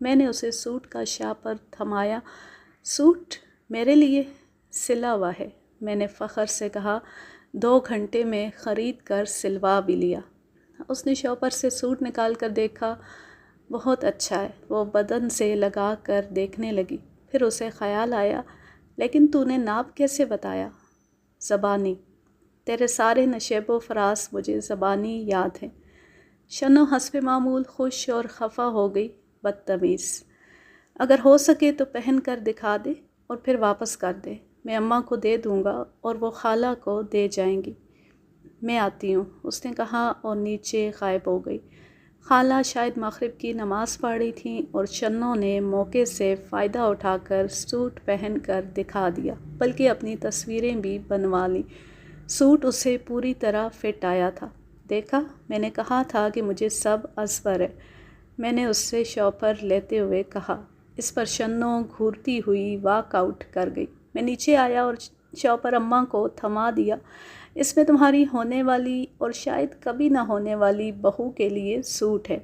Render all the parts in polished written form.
میں نے اسے سوٹ کا شاپر تھمایا۔ سوٹ میرے لیے سلا ہوا ہے، میں نے فخر سے کہا۔ 2 گھنٹے میں خرید کر سلوا بھی لیا۔ اس نے شاپر سے سوٹ نکال کر دیکھا۔ بہت اچھا ہے، وہ بدن سے لگا کر دیکھنے لگی۔ پھر اسے خیال آیا، لیکن تو نے ناپ کیسے بتایا؟ زبانی، تیرے سارے نشیب و فراز مجھے زبانی یاد ہیں۔ شنو حسب معمول خوش اور خفا ہو گئی۔ بدتمیز، اگر ہو سکے تو پہن کر دکھا دے اور پھر واپس کر دے، میں اماں کو دے دوں گا اور وہ خالہ کو دے جائیں گی۔ میں آتی ہوں، اس نے کہا اور نیچے غائب ہو گئی۔ خالہ شاید مغرب کی نماز پڑھ رہی تھیں اور شنو نے موقع سے فائدہ اٹھا کر سوٹ پہن کر دکھا دیا، بلکہ اپنی تصویریں بھی بنوا لیں۔ سوٹ اسے پوری طرح فٹ آیا تھا۔ دیکھا، میں نے کہا تھا کہ مجھے سب ازبر ہے، میں نے اس سے شاپر لیتے ہوئے کہا۔ اس پر شنو گھورتی ہوئی واک آؤٹ کر گئی۔ میں نیچے آیا اور شاپر اماں کو تھما دیا۔ اس میں تمہاری ہونے والی اور شاید کبھی نہ ہونے والی بہو کے لیے سوٹ ہے۔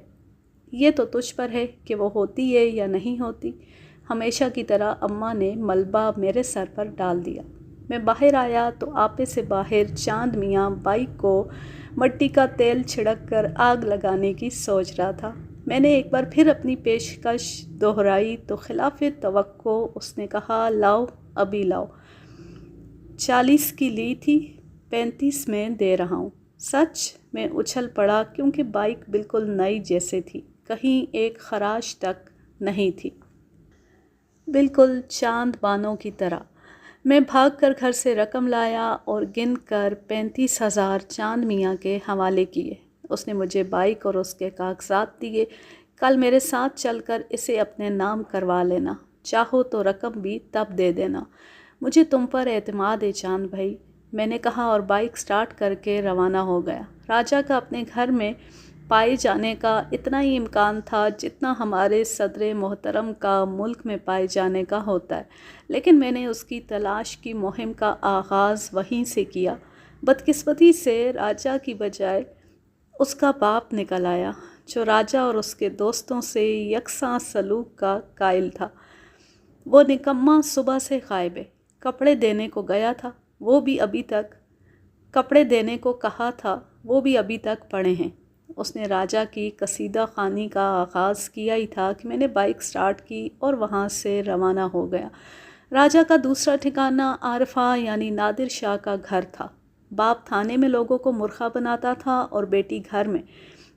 یہ تو تجھ پر ہے کہ وہ ہوتی ہے یا نہیں ہوتی۔ ہمیشہ کی طرح اماں نے ملبہ میرے سر پر ڈال دیا۔ میں باہر آیا تو آپے سے باہر چاند میاں بائک کو مٹی کا تیل چھڑک کر آگ لگانے کی سوچ رہا تھا۔ میں نے ایک بار پھر اپنی پیشکش دہرائی تو خلاف توقع اس نے کہا، لاؤ، ابھی لاؤ۔ 40 کی لی تھی، 35 میں دے رہا ہوں۔ سچ؟ میں اچھل پڑا کیونکہ بائک بالکل نئی جیسے تھی، کہیں ایک خراش تک نہیں تھی، بالکل چاند بانوں کی طرح۔ میں بھاگ کر گھر سے رقم لایا اور گن کر 35,000 چاند میاں کے حوالے کیے۔ اس نے مجھے بائک اور اس کے کاغذات دیے۔ کل میرے ساتھ چل کر اسے اپنے نام کروا لینا، چاہو تو رقم بھی تب دے دینا۔ مجھے تم پر اعتماد ہے چاند بھائی، میں نے کہا اور بائک سٹارٹ کر کے روانہ ہو گیا۔ راجہ کا اپنے گھر میں پائے جانے کا اتنا ہی امکان تھا جتنا ہمارے صدر محترم کا ملک میں پائے جانے کا ہوتا ہے، لیکن میں نے اس کی تلاش کی مہم کا آغاز وہیں سے کیا۔ بدقسمتی سے راجہ کی بجائے اس کا باپ نکل آیا، جو راجہ اور اس کے دوستوں سے یکساں سلوک کا قائل تھا۔ وہ نکما صبح سے غائب ہے۔ کپڑے دینے کو گیا تھا، وہ بھی ابھی تک کپڑے دینے کو کہا تھا، وہ بھی ابھی تک پڑے ہیں۔ اس نے راجہ کی قصیدہ خوانی کا آغاز کیا ہی تھا کہ میں نے بائک سٹارٹ کی اور وہاں سے روانہ ہو گیا۔ راجہ کا دوسرا ٹھکانہ عارفہ یعنی نادر شاہ کا گھر تھا۔ باپ تھانے میں لوگوں کو مرخا بناتا تھا اور بیٹی گھر میں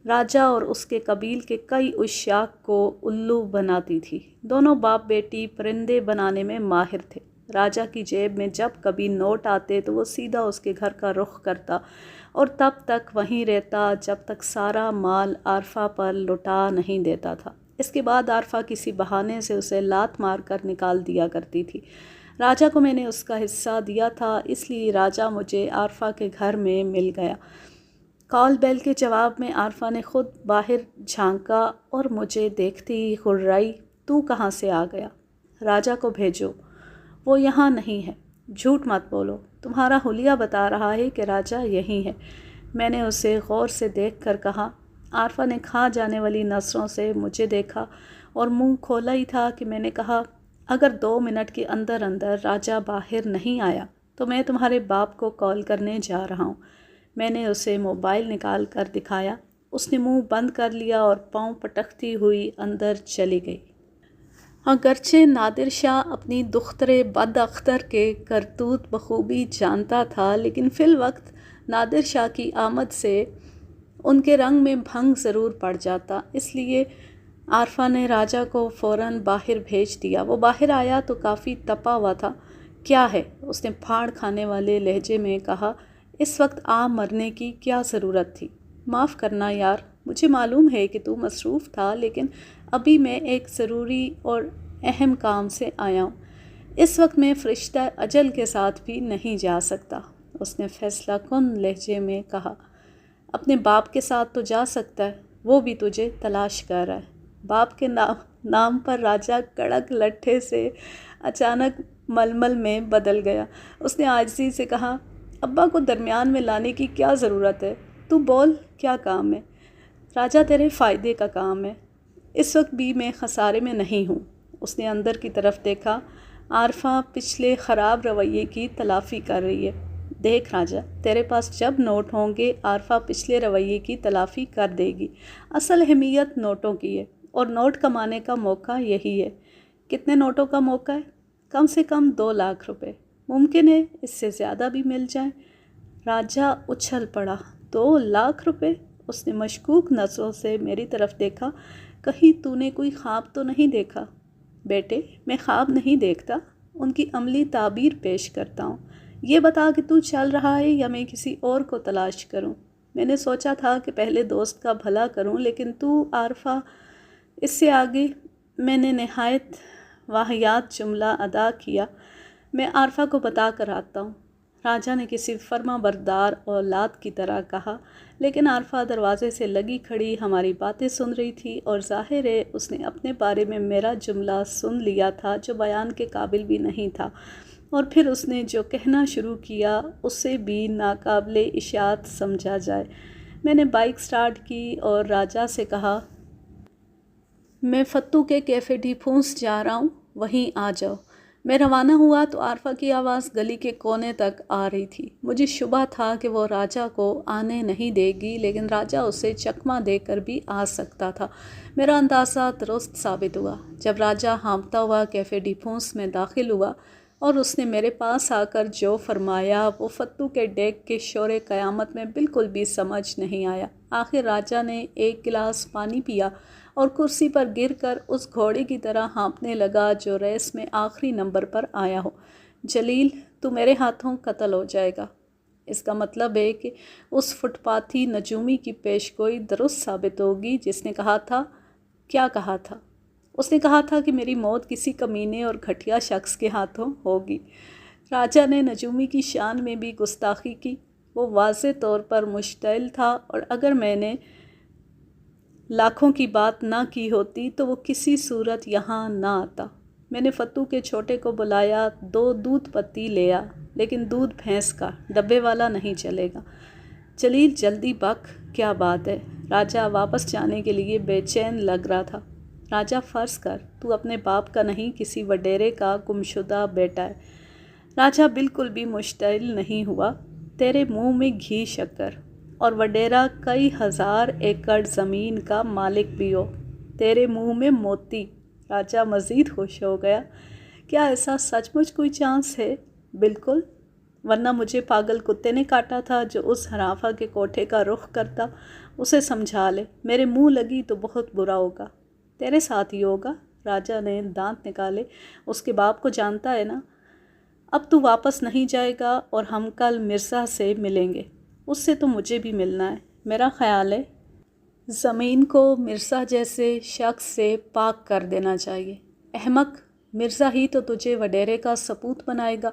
راجہ اور اس کے قبیل کے کئی عشاق کو الو بناتی تھی۔ دونوں باپ بیٹی پرندے بنانے میں ماہر تھے۔ راجہ کی جیب میں جب کبھی نوٹ آتے تو وہ سیدھا اس کے گھر کا رخ کرتا اور تب تک وہیں رہتا جب تک سارا مال عارفہ پر لٹا نہیں دیتا تھا۔ اس کے بعد عارفہ کسی بہانے سے اسے لات مار کر نکال دیا کرتی تھی۔ راجہ کو میں نے اس کا حصہ دیا تھا، اس لیے راجہ مجھے عارفہ کے گھر میں مل گیا۔ کال بیل کے جواب میں عارفہ نے خود باہر جھانکا اور مجھے دیکھتی ہی خررائی، تو کہاں سے آ گیا؟ راجہ کو بھیجو، وہ یہاں نہیں ہے۔ جھوٹ مت بولو، تمہارا حلیہ بتا رہا ہے کہ راجہ یہیں ہے۔ میں نے اسے غور سے دیکھ کر کہا۔ عارفہ نے کھا جانے والی نظروں سے مجھے دیکھا اور منہ کھولا ہی تھا کہ میں نے کہا، اگر 2 منٹ کے اندر اندر راجہ باہر نہیں آیا تو میں تمہارے باپ کو کال کرنے جا رہا ہوں۔ میں نے اسے موبائل نکال کر دکھایا۔ اس نے منہ بند کر لیا اور پاؤں پٹکتی ہوئی اندر چلی گئی۔ اگرچہ نادر شاہ اپنی دختر بد اختر کے کرتوت بخوبی جانتا تھا، لیکن فی الوقت نادر شاہ کی آمد سے ان کے رنگ میں بھنگ ضرور پڑ جاتا، اس لیے عارفہ نے راجہ کو فوراً باہر بھیج دیا۔ وہ باہر آیا تو کافی تپا ہوا تھا۔ کیا ہے؟ اس نے پھاڑ کھانے والے لہجے میں کہا۔ اس وقت مرنے کی کیا ضرورت تھی؟ معاف کرنا یار، مجھے معلوم ہے کہ تو مصروف تھا، لیکن ابھی میں ایک ضروری اور اہم کام سے آیا ہوں۔ اس وقت میں فرشتہ اجل کے ساتھ بھی نہیں جا سکتا، اس نے فیصلہ کن لہجے میں کہا۔ اپنے باپ کے ساتھ تو جا سکتا ہے، وہ بھی تجھے تلاش کر رہا ہے۔ باپ کے نام پر راجہ کڑک لٹھے سے اچانک ململ میں بدل گیا۔ اس نے عاجزی سے کہا، ابا کو درمیان میں لانے کی کیا ضرورت ہے؟ تو بول، کیا کام ہے؟ راجہ تیرے فائدے کا کام ہے، اس وقت بھی میں خسارے میں نہیں ہوں۔ اس نے اندر کی طرف دیکھا۔ عارفہ پچھلے خراب رویے کی تلافی کر رہی ہے۔ دیکھ راجہ، تیرے پاس جب نوٹ ہوں گے عارفہ پچھلے رویے کی تلافی کر دے گی۔ اصل اہمیت نوٹوں کی ہے اور نوٹ کمانے کا موقع یہی ہے۔ کتنے نوٹوں کا موقع ہے؟ کم سے کم 2 لاکھ روپے۔ ممکن ہے اس سے زیادہ بھی مل جائیں۔ راجہ اچھل پڑا۔ 2 لاکھ روپے؟ اس نے مشکوک نظروں سے میری طرف دیکھا۔ کہیں تو نے کوئی خواب تو نہیں دیکھا؟ بیٹے، میں خواب نہیں دیکھتا، ان کی عملی تعبیر پیش کرتا ہوں۔ یہ بتا کہ تو چل رہا ہے یا میں کسی اور کو تلاش کروں؟ میں نے سوچا تھا کہ پہلے دوست کا بھلا کروں، لیکن تو عارفہ۔ اس سے آگے میں نے نہایت واہیات جملہ ادا کیا۔ میں عارفہ کو بتا کر آتا ہوں، راجہ نے کسی فرما بردار اولاد کی طرح کہا، لیکن عارفہ دروازے سے لگی کھڑی ہماری باتیں سن رہی تھی اور ظاہر ہے اس نے اپنے بارے میں میرا جملہ سن لیا تھا جو بیان کے قابل بھی نہیں تھا، اور پھر اس نے جو کہنا شروع کیا اسے بھی ناقابل اشاعت سمجھا جائے۔ میں نے بائک سٹارٹ کی اور راجہ سے کہا، میں فتو کے کیفے ڈی پھونس جا رہا ہوں، وہیں آ جاؤ۔ میں روانہ ہوا تو عارفہ کی آواز گلی کے کونے تک آ رہی تھی۔ مجھے شبہ تھا کہ وہ راجہ کو آنے نہیں دے گی، لیکن راجہ اسے چکمہ دے کر بھی آ سکتا تھا۔ میرا اندازہ درست ثابت ہوا۔ جب راجہ ہانپتا ہوا کیفے ڈی پھونس میں داخل ہوا اور اس نے میرے پاس آ کر جو فرمایا وہ فتو کے ڈیک کے شور قیامت میں بالکل بھی سمجھ نہیں آیا۔ آخر راجہ نے ایک گلاس پانی پیا اور کرسی پر گر کر اس گھوڑے کی طرح ہانپنے لگا جو ریس میں آخری نمبر پر آیا ہو۔ جلیل، تو میرے ہاتھوں قتل ہو جائے گا۔ اس کا مطلب ہے کہ اس فٹ پاتھی نجومی کی پیشگوئی درست ثابت ہوگی جس نے کہا تھا۔ کیا کہا تھا؟ اس نے کہا تھا کہ میری موت کسی کمینے اور گھٹیا شخص کے ہاتھوں ہوگی۔ راجہ نے نجومی کی شان میں بھی گستاخی کی۔ وہ واضح طور پر مشتعل تھا، اور اگر میں نے لاکھوں کی بات نہ کی ہوتی تو وہ کسی صورت یہاں نہ آتا۔ میں نے فتو کے چھوٹے کو بلایا، 2 دودھ پتی لے آ، لیکن دودھ بھینس کا، ڈبے والا نہیں چلے گا۔ جلیل جلدی بک، کیا بات ہے؟ راجہ واپس جانے کے لیے بے چین لگ رہا تھا۔ راجہ، فرض کر تو اپنے باپ کا نہیں کسی وڈیرے کا گمشدہ بیٹا ہے۔ راجہ بالکل بھی مشتعل نہیں ہوا۔ تیرے منہ میں گھی شکر، اور وڈیرا کئی ہزار ایکڑ زمین کا مالک بھی ہو، تیرے منہ میں موتی۔ راجہ مزید خوش ہو گیا۔ کیا ایسا سچ مچ کوئی چانس ہے؟ بالکل، ورنہ مجھے پاگل کتے نے کاٹا تھا جو اس ہرافہ کے کوٹھے کا رخ کرتا۔ اسے سمجھا لے، میرے منہ لگی تو بہت برا ہوگا۔ تیرے ساتھ ہی ہوگا۔ راجہ نے دانت نکالے۔ اس کے باپ کو جانتا ہے نا؟ اب تو واپس نہیں جائے گا اور ہم کل مرزا سے ملیں گے۔ اس سے تو مجھے بھی ملنا ہے۔ میرا خیال ہے زمین کو مرزا جیسے شخص سے پاک کر دینا چاہیے۔ احمق، مرزا ہی تو تجھے وڈیرے کا سپوت بنائے گا۔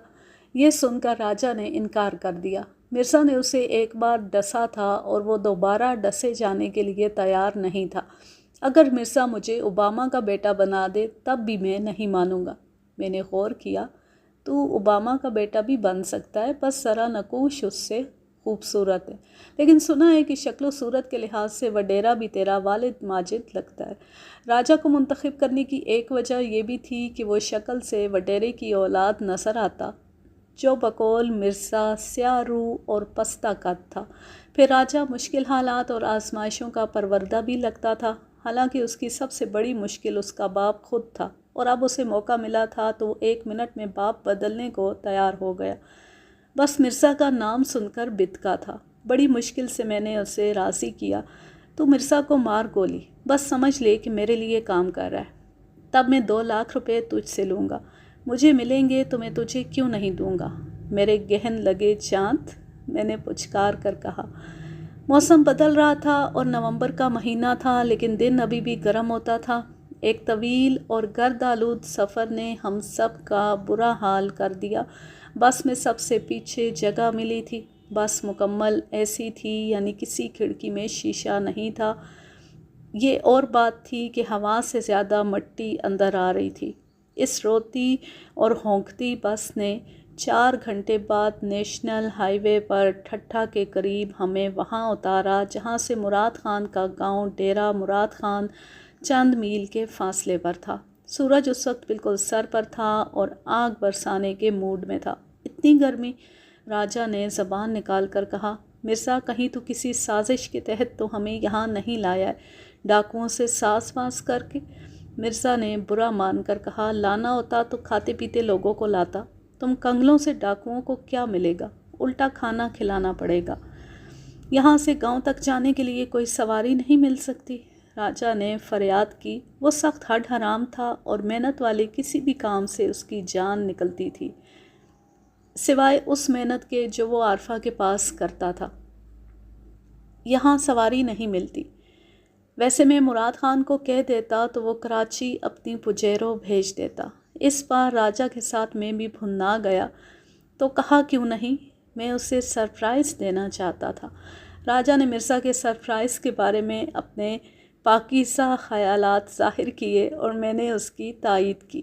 یہ سن کر راجہ نے انکار کر دیا۔ مرزا نے اسے ایک بار ڈسا تھا اور وہ دوبارہ ڈسے جانے کے لیے تیار نہیں تھا۔ اگر مرزا مجھے اوباما کا بیٹا بنا دے تب بھی میں نہیں مانوں گا۔ میں نے غور کیا۔ تو اوباما کا بیٹا بھی بن سکتا ہے، بس ذرا نقوش اس سے خوبصورت ہے، لیکن سنا ہے کہ شکل و صورت کے لحاظ سے وڈیرا بھی تیرا والد ماجد لگتا ہے۔ راجہ کو منتخب کرنے کی ایک وجہ یہ بھی تھی کہ وہ شکل سے وڈیرے کی اولاد نظر آتا، جو بقول مرزا سیاہ روح اور پستہ قد تھا۔ پھر راجہ مشکل حالات اور آزمائشوں کا پروردہ بھی لگتا تھا، حالانکہ اس کی سب سے بڑی مشکل اس کا باپ خود تھا، اور اب اسے موقع ملا تھا تو وہ 1 منٹ میں باپ بدلنے کو تیار ہو گیا۔ بس مرزا کا نام سن کر بتکا تھا۔ بڑی مشکل سے میں نے اسے راضی کیا۔ تو مرزا کو مار گولی، بس سمجھ لے کہ میرے لیے کام کر رہا ہے، تب میں 2 لاکھ روپے تجھ سے لوں گا۔ مجھے ملیں گے تو میں تجھے کیوں نہیں دوں گا؟ میرے گہن لگے چاند، میں نے پچکار کر کہا۔ موسم بدل رہا تھا اور نومبر کا مہینہ تھا، لیکن دن ابھی بھی گرم ہوتا تھا۔ ایک طویل اور گرد آلود سفر نے ہم سب کا برا حال کر دیا۔ بس میں سب سے پیچھے جگہ ملی تھی۔ بس مکمل ایسی تھی، یعنی کسی کھڑکی میں شیشہ نہیں تھا۔ یہ اور بات تھی کہ ہوا سے زیادہ مٹی اندر آ رہی تھی۔ اس روتی اور ہونکتی بس نے 4 گھنٹے بعد نیشنل ہائی وے پر ٹھٹھہ کے قریب ہمیں وہاں اتارا جہاں سے مراد خان کا گاؤں ڈیرہ مراد خان چند میل کے فاصلے پر تھا۔ سورج اس وقت بالکل سر پر تھا اور آگ برسانے کے موڈ میں تھا۔ اتنی گرمی! راجا نے زبان نکال کر کہا، مرزا کہیں تو کسی سازش کے تحت تو ہمیں یہاں نہیں لایا ہے، ڈاکوؤں سے ساز باز کر کے؟ مرزا نے برا مان کر کہا، لانا ہوتا تو کھاتے پیتے لوگوں کو لاتا، تم کنگلوں سے ڈاکوؤں کو کیا ملے گا؟ الٹا کھانا کھلانا پڑے گا۔ یہاں سے گاؤں تک جانے کے لیے کوئی سواری نہیں مل سکتی؟ راجا نے فریاد کی۔ وہ سخت ہڈ حرام تھا اور محنت والے کسی بھی کام سے اس کی جان نکلتی تھی، سوائے اس محنت کے جو وہ عارفہ کے پاس کرتا تھا۔ یہاں سواری نہیں ملتی۔ ویسے میں مراد خان کو کہہ دیتا تو وہ کراچی اپنی پجیرو بھیج دیتا۔ اس بار راجا کے ساتھ میں بھی بھنا گیا تو کہا کیوں نہیں، میں اسے سرپرائز دینا چاہتا تھا۔ راجا نے مرزا کے سرپرائز کے بارے میں اپنے پاکیزہ خیالات ظاہر کیے اور میں نے اس کی تائید کی۔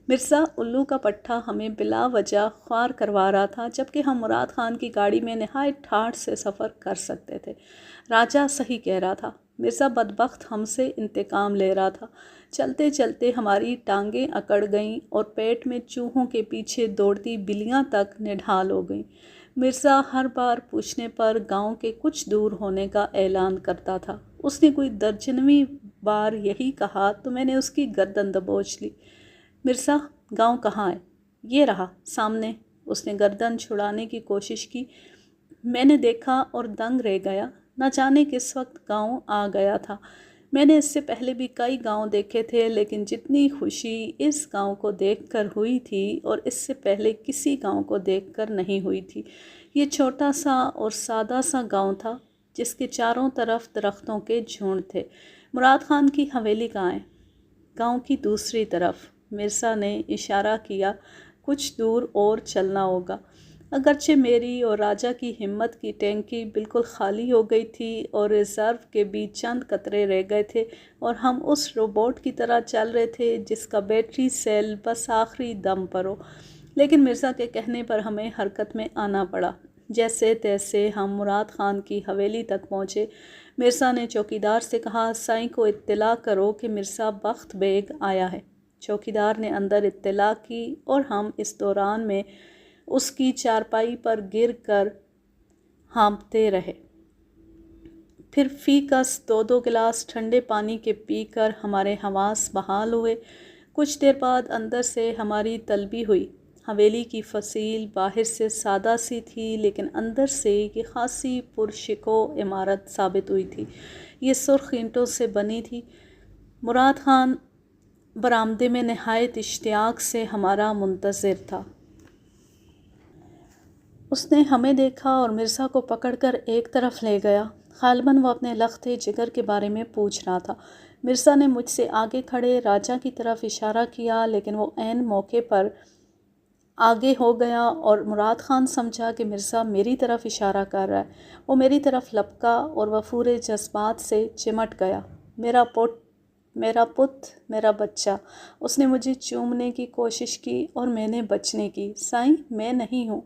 مرزا الو کا پٹھا ہمیں بلا وجہ خوار کروا رہا تھا، جبکہ ہم مراد خان کی گاڑی میں نہایت ٹھاٹھ سے سفر کر سکتے تھے۔ راجا صحیح کہہ رہا تھا، مرزا بدبخت ہم سے انتقام لے رہا تھا۔ چلتے چلتے ہماری ٹانگیں اکڑ گئیں اور پیٹ میں چوہوں کے پیچھے دوڑتی بلیاں تک نڈھال ہو گئیں۔ مرزا ہر بار پوچھنے پر گاؤں کے کچھ دور ہونے کا اعلان کرتا تھا۔ اس نے کوئی درجنویں بار یہی کہا تو میں نے اس کی گردن دبوچ لی۔ مرزا، گاؤں کہاں ہے؟ یہ رہا سامنے۔ اس نے گردن چھڑانے کی کوشش کی۔ میں نے دیکھا اور دنگ رہ گیا۔ نہ جانے کس وقت گاؤں آ گیا تھا۔ میں نے اس سے پہلے بھی کئی گاؤں دیکھے تھے، لیکن جتنی خوشی اس گاؤں کو دیکھ کر ہوئی تھی اور اس سے پہلے کسی گاؤں کو دیکھ کر نہیں ہوئی تھی۔ یہ چھوٹا سا اور سادہ سا گاؤں تھا جس کے چاروں طرف درختوں کے جھونڈ تھے۔ مراد خان کی حویلی کہاں ہے؟ گاؤں کی دوسری طرف۔ مرزا نے اشارہ کیا، کچھ دور اور چلنا ہوگا۔ اگرچہ میری اور راجا کی ہمت کی ٹینکی بالکل خالی ہو گئی تھی اور ریزرو کے بھی چند قطرے رہ گئے تھے اور ہم اس روبوٹ کی طرح چل رہے تھے جس کا بیٹری سیل بس آخری دم پر ہو، لیکن مرزا کے کہنے پر ہمیں حرکت میں آنا پڑا۔ جیسے تیسے ہم مراد خان کی حویلی تک پہنچے۔ مرزا نے چوکیدار سے کہا، سائیں کو اطلاع کرو کہ مرزا بخت بیگ آیا ہے۔ چوکیدار نے اندر اطلاع کی اور ہم اس دوران میں اس کی چارپائی پر گر کر ہانپتے رہے۔ پھر فی کس 2 گلاس ٹھنڈے پانی کے پی کر ہمارے حواس بحال ہوئے۔ کچھ دیر بعد اندر سے ہماری طلبی ہوئی۔ حویلی کی فصیل باہر سے سادہ سی تھی، لیکن اندر سے یہ خاصی پرشکو عمارت ثابت ہوئی تھی۔ یہ سرخ اینٹوں سے بنی تھی۔ مراد خان برآمدے میں نہایت اشتیاق سے ہمارا منتظر تھا۔ اس نے ہمیں دیکھا اور مرزا کو پکڑ کر ایک طرف لے گیا۔ غالباً وہ اپنے لخت جگر کے بارے میں پوچھ رہا تھا۔ مرزا نے مجھ سے آگے کھڑے راجا کی طرف اشارہ کیا، لیکن وہ عین موقع پر آگے ہو گیا اور مراد خان سمجھا کہ مرزا میری طرف اشارہ کر رہا ہے۔ وہ میری طرف لپکا اور وفور جذبات سے چمٹ گیا۔ میرا پت، میرا بچہ۔ اس نے مجھے چومنے کی کوشش کی اور میں نے بچنے کی۔ سائیں، میں نہیں ہوں،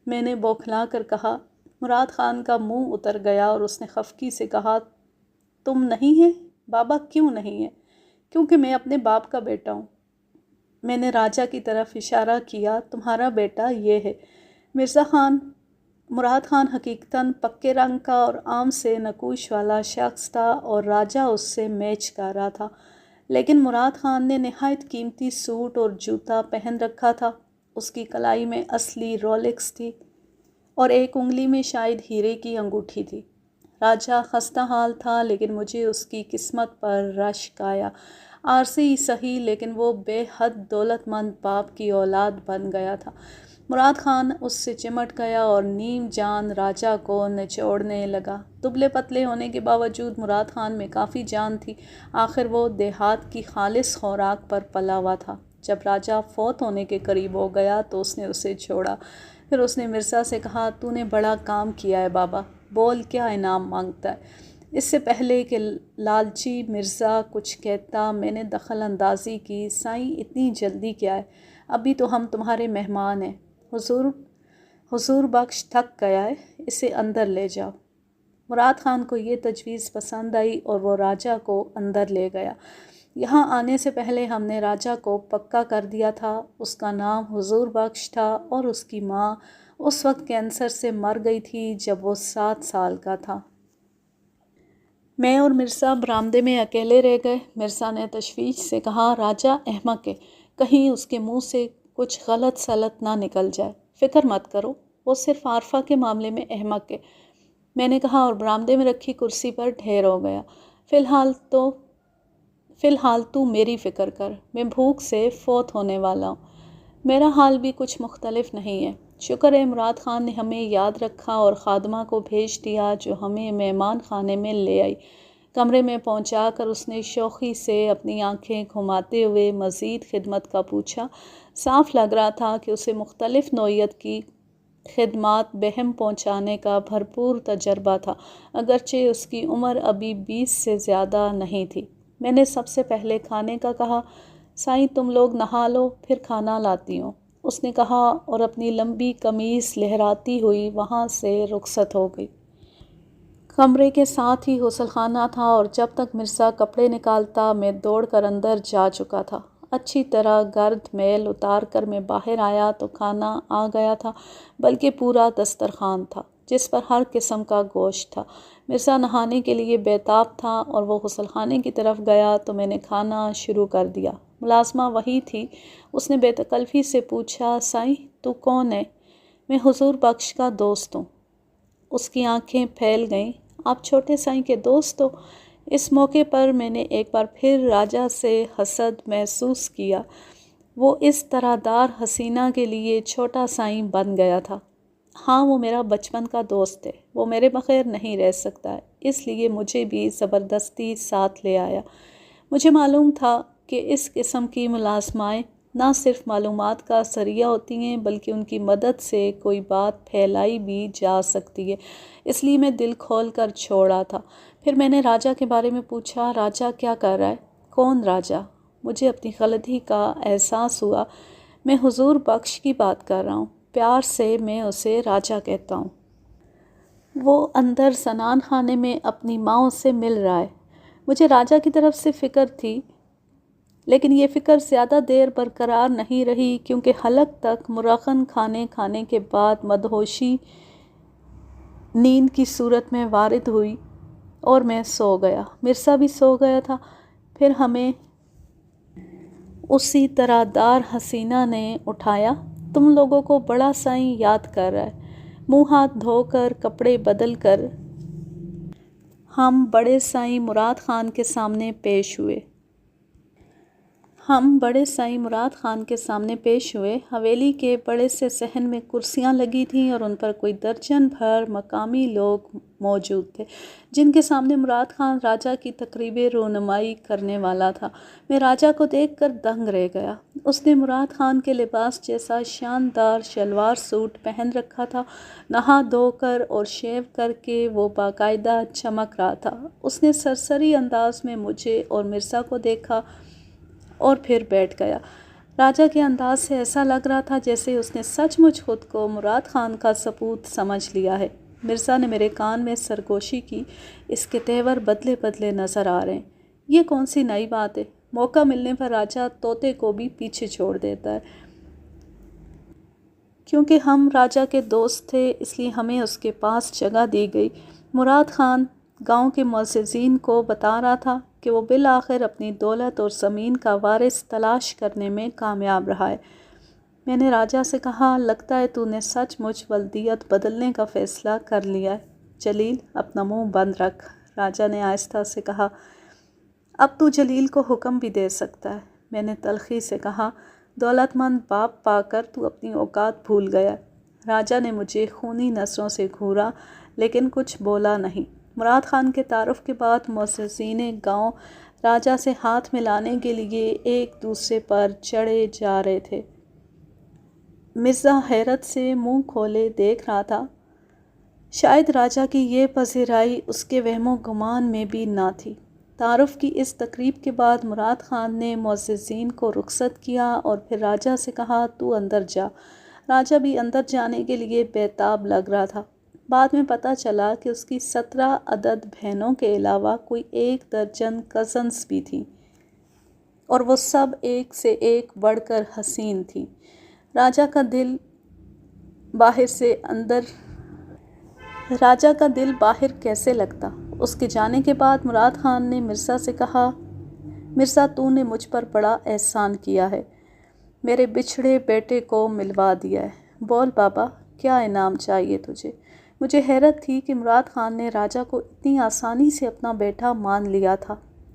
میں نے بوکھلا کر کہا۔ مراد خان کا منہ اتر گیا اور اس نے خفگی سے کہا، تم نہیں ہیں؟ بابا کیوں نہیں ہیں؟ کیونکہ میں اپنے باپ کا بیٹا ہوں۔ میں نے راجا کی طرف اشارہ کیا، تمہارا بیٹا یہ ہے۔ مراد خان حقیقتاً پکے رنگ کا اور عام سے نقوش والا شخص تھا اور راجا اس سے میچ کر رہا تھا، لیکن مراد خان نے نہایت قیمتی سوٹ اور جوتا پہن رکھا تھا۔ اس کی کلائی میں اصلی رولکس تھی اور ایک انگلی میں شاید ہیرے کی انگوٹھی تھی۔ راجا خستہ حال تھا، لیکن مجھے اس کی قسمت پر رشک آیا۔ عارضی ہی صحیح، لیکن وہ بے حد دولت مند باپ کی اولاد بن گیا تھا۔ مراد خان اس سے چمٹ گیا اور نیم جان راجا کو نچوڑنے لگا۔ دبلے پتلے ہونے کے باوجود مراد خان میں کافی جان تھی۔ آخر وہ دیہات کی خالص خوراک پر پلا ہوا تھا۔ جب راجا فوت ہونے کے قریب ہو گیا تو اس نے اسے چھوڑا۔ پھر اس نے مرزا سے کہا، تو نے بڑا کام کیا ہے بابا، بول کیا انعام مانگتا ہے؟ اس سے پہلے کہ لالچی مرزا کچھ کہتا میں نے دخل اندازی کی، سائیں اتنی جلدی کیا ہے؟ ابھی تو ہم تمہارے مہمان ہیں۔ حضور بخش تھک گیا ہے، اسے اندر لے جاؤ۔ مراد خان کو یہ تجویز پسند آئی اور وہ راجا کو اندر لے گیا۔ یہاں آنے سے پہلے ہم نے راجہ کو پکا کر دیا تھا۔ اس کا نام حضور بخش تھا اور اس کی ماں اس وقت کینسر سے مر گئی تھی جب وہ 7 سال کا تھا۔ میں اور مرزا برآمدے میں اکیلے رہ گئے۔ مرزا نے تشویش سے کہا، راجہ احمق ہے، کہیں اس کے منہ سے کچھ غلط سلط نہ نکل جائے۔ فکر مت کرو، وہ صرف عارفہ کے معاملے میں احمق ہے، میں نے کہا اور برآمدے میں رکھی کرسی پر ڈھیر ہو گیا۔ فی الحال تو میری فکر کر، میں بھوک سے فوت ہونے والا ہوں۔ میرا حال بھی کچھ مختلف نہیں ہے۔ شکر ہے مراد خان نے ہمیں یاد رکھا اور خادمہ کو بھیج دیا جو ہمیں مہمان خانے میں لے آئی۔ کمرے میں پہنچا کر اس نے شوخی سے اپنی آنکھیں گھماتے ہوئے مزید خدمت کا پوچھا۔ صاف لگ رہا تھا کہ اسے مختلف نوعیت کی خدمات بہم پہنچانے کا بھرپور تجربہ تھا، اگرچہ اس کی عمر ابھی 20 سے زیادہ نہیں تھی۔ میں نے سب سے پہلے کھانے کا کہا۔ سائیں تم لوگ نہا لو، پھر کھانا لاتی ہوں، اس نے کہا اور اپنی لمبی قمیص لہراتی ہوئی وہاں سے رخصت ہو گئی۔ کمرے کے ساتھ ہی غسل خانہ تھا اور جب تک مرزا کپڑے نکالتا میں دوڑ کر اندر جا چکا تھا۔ اچھی طرح گرد میل اتار کر میں باہر آیا تو کھانا آ گیا تھا، بلکہ پورا دسترخوان تھا جس پر ہر قسم کا گوشت تھا۔ مرزا نہانے کے لیے بیتاب تھا اور وہ غسل خانے کی طرف گیا تو میں نے کھانا شروع کر دیا۔ ملازمہ وہی تھی۔ اس نے بے تکلفی سے پوچھا، سائیں تو کون ہے؟ میں حضور بخش کا دوست ہوں۔ اس کی آنکھیں پھیل گئیں۔ آپ چھوٹے سائیں کے دوست ہو؟ اس موقع پر میں نے ایک بار پھر راجہ سے حسد محسوس کیا۔ وہ اس طرح دار حسینہ کے لیے چھوٹا سائیں بن گیا تھا۔ ہاں وہ میرا بچپن کا دوست ہے، وہ میرے بغیر نہیں رہ سکتا ہے، اس لیے مجھے بھی زبردستی ساتھ لے آیا۔ مجھے معلوم تھا کہ اس قسم کی ملازمائیں نہ صرف معلومات کا ذریعہ ہوتی ہیں بلکہ ان کی مدد سے کوئی بات پھیلائی بھی جا سکتی ہے، اس لیے میں دل کھول کر چھوڑا تھا۔ پھر میں نے راجہ کے بارے میں پوچھا، راجہ کیا کر رہا ہے؟ کون راجہ؟ مجھے اپنی غلطی کا احساس ہوا۔ میں حضور بخش کی بات کر رہا ہوں، پیار سے میں اسے راجہ کہتا ہوں۔ وہ اندر زنان خانے میں اپنی ماں سے مل رہا ہے۔ مجھے راجہ کی طرف سے فکر تھی، لیکن یہ فکر زیادہ دیر برقرار نہیں رہی کیونکہ حلق تک مرغن کھانے کے بعد مدہوشی نیند کی صورت میں وارد ہوئی اور میں سو گیا۔ مرزا بھی سو گیا تھا۔ پھر ہمیں اسی طرح دار حسینہ نے اٹھایا۔ تم لوگوں کو بڑا سائیں یاد کر رہا ہے۔ منہ ہاتھ دھو کر کپڑے بدل کر ہم بڑے سائیں مراد خان کے سامنے پیش ہوئے۔ حویلی کے بڑے سے صحن میں کرسیاں لگی تھیں اور ان پر کوئی درجن بھر مقامی لوگ موجود تھے جن کے سامنے مراد خان راجہ کی تقریب رونمائی کرنے والا تھا۔ میں راجہ کو دیکھ کر دنگ رہ گیا۔ اس نے مراد خان کے لباس جیسا شاندار شلوار سوٹ پہن رکھا تھا۔ نہا دھو کر اور شیو کر کے وہ باقاعدہ چمک رہا تھا۔ اس نے سرسری انداز میں مجھے اور مرزا کو دیکھا اور پھر بیٹھ گیا۔ راجہ کے انداز سے ایسا لگ رہا تھا جیسے اس نے سچ مچ خود کو مراد خان کا سپوت سمجھ لیا ہے۔ مرزا نے میرے کان میں سرگوشی کی، اس کے تیور بدلے بدلے نظر آ رہے ہیں۔ یہ کون سی نئی بات ہے؟ موقع ملنے پر راجہ طوطے کو بھی پیچھے چھوڑ دیتا ہے۔ کیونکہ ہم راجہ کے دوست تھے اس لیے ہمیں اس کے پاس جگہ دی گئی۔ مراد خان گاؤں کے معززین کو بتا رہا تھا کہ وہ بالآخر اپنی دولت اور زمین کا وارث تلاش کرنے میں کامیاب رہا ہے۔ میں نے راجہ سے کہا، لگتا ہے تو نے سچ مچ ولدیت بدلنے کا فیصلہ کر لیا ہے۔ جلیل اپنا منہ بند رکھ، راجہ نے آہستہ سے کہا۔ اب تو جلیل کو حکم بھی دے سکتا ہے، میں نے تلخی سے کہا۔ دولت مند باپ پا کر تو اپنی اوقات بھول گیا۔ راجہ نے مجھے خونی نظروں سے گھورا لیکن کچھ بولا نہیں۔ مراد خان کے تعارف کے بعد معززین گاؤں راجہ سے ہاتھ ملانے کے لیے ایک دوسرے پر چڑھے جا رہے تھے۔ مرزا حیرت سے منہ کھولے دیکھ رہا تھا۔ شاید راجہ کی یہ پذیرائی اس کے وہم و گمان میں بھی نہ تھی۔ تعارف کی اس تقریب کے بعد مراد خان نے معززین کو رخصت کیا اور پھر راجہ سے کہا، تو اندر جا۔ راجہ بھی اندر جانے کے لیے بیتاب لگ رہا تھا۔ بعد میں پتہ چلا کہ اس کی 17 عدد بہنوں کے علاوہ کوئی 1 درجن کزنز بھی تھیں۔ اور وہ سب ایک سے ایک بڑھ کر حسین تھیں۔ راجہ کا دل باہر کیسے لگتا۔ اس کے جانے کے بعد مراد خان نے مرزا سے کہا، مرزا تو نے مجھ پر بڑا احسان کیا ہے، میرے بچھڑے بیٹے کو ملوا دیا ہے، بول بابا کیا انعام چاہیے تجھے؟ مجھے حیرت تھی کہ مراد خان نے راجہ کو اتنی آسانی سے اپنا بیٹا مان لیا تھا۔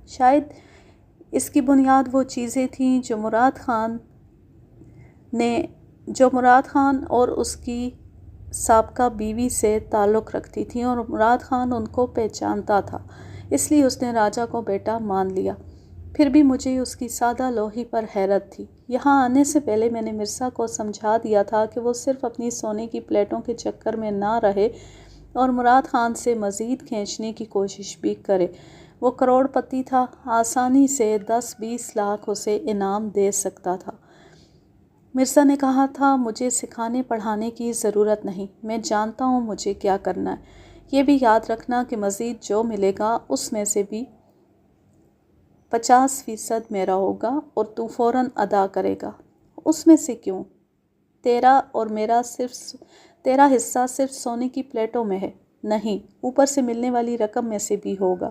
شاید اس کی بنیاد وہ چیزیں تھیں جو مراد خان اور اس کی سابقہ بیوی سے تعلق رکھتی تھیں، اور مراد خان ان کو پہچانتا تھا، اس لیے اس نے راجہ کو بیٹا مان لیا۔ پھر بھی مجھے اس کی سادہ لوحی پر حیرت تھی۔ یہاں آنے سے پہلے میں نے مرزا کو سمجھا دیا تھا کہ وہ صرف اپنی سونے کی پلیٹوں کے چکر میں نہ رہے اور مراد خان سے مزید کھینچنے کی کوشش بھی کرے۔ وہ کروڑ پتی تھا، آسانی سے 10-20 لاکھ اسے انعام دے سکتا تھا۔ مرزا نے کہا تھا، مجھے سکھانے پڑھانے کی ضرورت نہیں، میں جانتا ہوں مجھے کیا کرنا ہے۔ یہ بھی یاد رکھنا کہ مزید جو ملے گا اس میں سے بھی 50% میرا ہوگا اور تو فوراً ادا کرے گا۔ اس میں سے کیوں؟ تیرا حصہ صرف سونے کی پلیٹوں میں ہے؟ نہیں، اوپر سے ملنے والی رقم میں سے بھی ہوگا،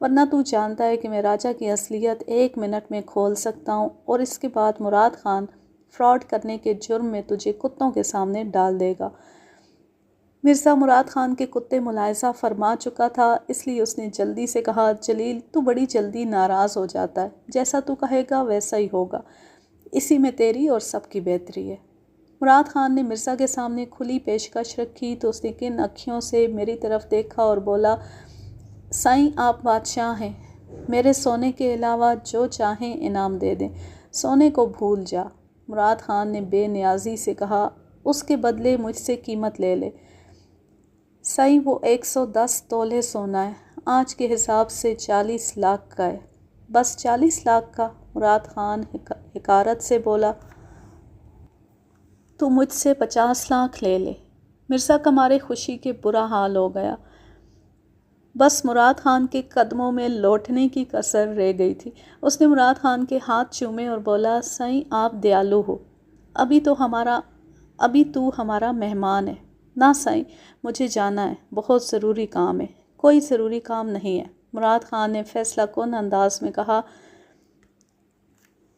ورنہ تو جانتا ہے کہ میں راجہ کی اصلیت 1 منٹ میں کھول سکتا ہوں، اور اس کے بعد مراد خان فراڈ کرنے کے جرم میں تجھے کتوں کے سامنے ڈال دے گا۔ مرزا مراد خان کے کتے ملاحظہ فرما چکا تھا، اس لیے اس نے جلدی سے کہا، جلیل تو بڑی جلدی ناراض ہو جاتا ہے، جیسا تو کہے گا ویسا ہی ہوگا، اسی میں تیری اور سب کی بہتری ہے۔ مراد خان نے مرزا کے سامنے کھلی پیشکش رکھی تو اس نے کن اکھیوں سے میری طرف دیکھا اور بولا، سائیں آپ بادشاہ ہیں، میرے سونے کے علاوہ جو چاہیں انعام دے دیں، سونے کو بھول جا۔ مراد خان نے بے نیازی سے کہا، اس کے بدلے مجھ سے قیمت لے لے۔ سائیں وہ 110 تولے سونا ہے، آج کے حساب سے 40 لاکھ کا ہے۔ بس 40 لاکھ کا؟ مراد خان حقارت سے بولا، تو مجھ سے 50 لاکھ لے لے۔ مرزا کا مارے خوشی کے برا حال ہو گیا، بس مراد خان کے قدموں میں لوٹنے کی کسر رہ گئی تھی۔ اس نے مراد خان کے ہاتھ چومے اور بولا، سائیں آپ دیالو ہو، ابھی تو ہمارا مہمان ہے۔ نہ سائیں، مجھے جانا ہے، بہت ضروری کام ہے۔ کوئی ضروری کام نہیں ہے، مراد خان نے فیصلہ کن انداز میں کہا،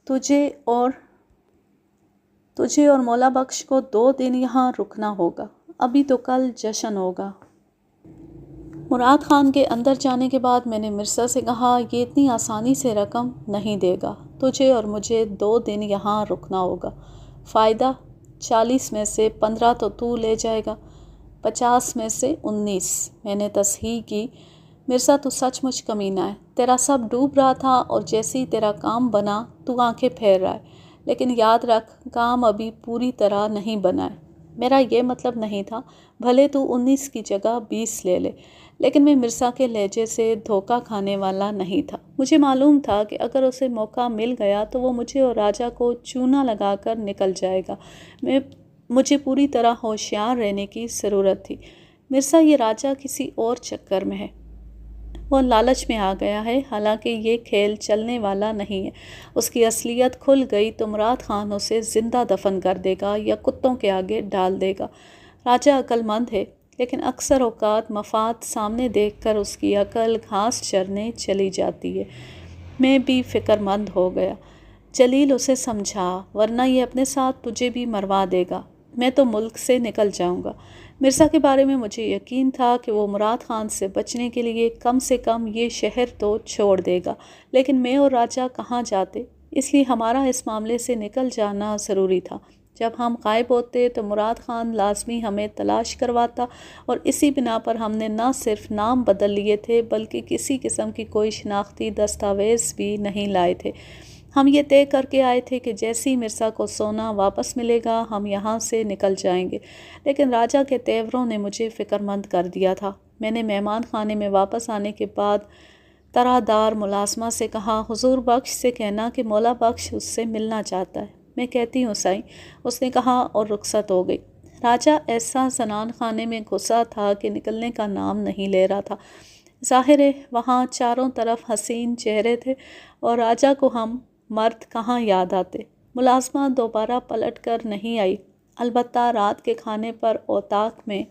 تجھے اور مولا بخش کو 2 دن یہاں رکنا ہوگا، ابھی تو کل جشن ہوگا۔ مراد خان کے اندر جانے کے بعد میں نے مرزا سے کہا، یہ اتنی آسانی سے رقم نہیں دے گا، تجھے اور مجھے 2 دن یہاں رکنا ہوگا۔ فائدہ؟ 40 میں سے 15 تو لے جائے گا، 50 میں سے 19۔ میں نے تصحیح کی، مرزا تو سچ مچ کمینہ ہے، تیرا سب ڈوب رہا تھا اور جیسے ہی تیرا کام بنا تو آنکھیں پھیر رہا ہے، لیکن یاد رکھ کام ابھی پوری طرح نہیں بنا ہے۔ میرا یہ مطلب نہیں تھا، بھلے تو 19 کی جگہ 20 لے لے، لیکن میں مرزا کے لہجے سے دھوکہ کھانے والا نہیں تھا۔ مجھے معلوم تھا کہ اگر اسے موقع مل گیا تو وہ مجھے اور راجہ کو چونا لگا کر نکل جائے گا۔ مجھے پوری طرح ہوشیار رہنے کی ضرورت تھی۔ مرزا یہ راجہ کسی اور چکر میں ہے، وہ لالچ میں آ گیا ہے، حالانکہ یہ کھیل چلنے والا نہیں ہے۔ اس کی اصلیت کھل گئی تو مراد خان اسے زندہ دفن کر دے گا یا کتوں کے آگے ڈال دے گا۔ راجہ عقل مند ہے، لیکن اکثر اوقات مفاد سامنے دیکھ کر اس کی عقل گھاس چرنے چلی جاتی ہے۔ میں بھی فکر مند ہو گیا، جلیل اسے سمجھا، ورنہ یہ اپنے ساتھ تجھے بھی مروا دے گا، میں تو ملک سے نکل جاؤں گا۔ مرزا کے بارے میں مجھے یقین تھا کہ وہ مراد خان سے بچنے کے لیے کم سے کم یہ شہر تو چھوڑ دے گا، لیکن میں اور راجہ کہاں جاتے، اس لیے ہمارا اس معاملے سے نکل جانا ضروری تھا۔ جب ہم غائب ہوتے تو مراد خان لازمی ہمیں تلاش کرواتا، اور اسی بنا پر ہم نے نہ صرف نام بدل لیے تھے بلکہ کسی قسم کی کوئی شناختی دستاویز بھی نہیں لائے تھے۔ ہم یہ طے کر کے آئے تھے کہ جیسے ہی مرزا کو سونا واپس ملے گا ہم یہاں سے نکل جائیں گے، لیکن راجہ کے تیوروں نے مجھے فکر مند کر دیا تھا۔ میں نے مہمان خانے میں واپس آنے کے بعد طرح دار ملازمہ سے کہا، حضور بخش سے کہنا کہ مولا بخش اس سے ملنا چاہتا ہے۔ میں کہتی ہوں سائیں، اس نے کہا اور رخصت ہو گئی۔ راجہ ایسا زنان خانے میں گھسا تھا کہ نکلنے کا نام نہیں لے رہا تھا۔ ظاہر ہے وہاں چاروں طرف حسین چہرے تھے اور راجہ کو ہم مرد کہاں یاد آتے۔ ملازمہ دوبارہ پلٹ کر نہیں آئی، البتہ رات کے کھانے پر اوطاق میں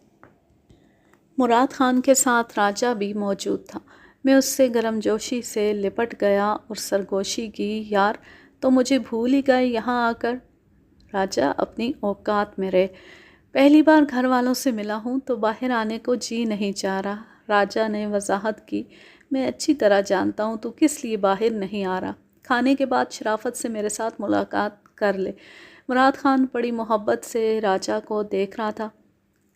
مراد خان کے ساتھ راجہ بھی موجود تھا۔ میں اس سے گرم جوشی سے لپٹ گیا اور سرگوشی کی، یار تو مجھے بھول ہی گئے یہاں آ کر۔ راجہ اپنی اوقات میں رہے، پہلی بار گھر والوں سے ملا ہوں تو باہر آنے کو جی نہیں چاہ رہا۔ راجہ نے وضاحت کی، میں اچھی طرح جانتا ہوں تو کس لیے باہر نہیں آ رہا، کھانے کے بعد شرافت سے میرے ساتھ ملاقات کر لے۔ مراد خان بڑی محبت سے راجہ کو دیکھ رہا تھا۔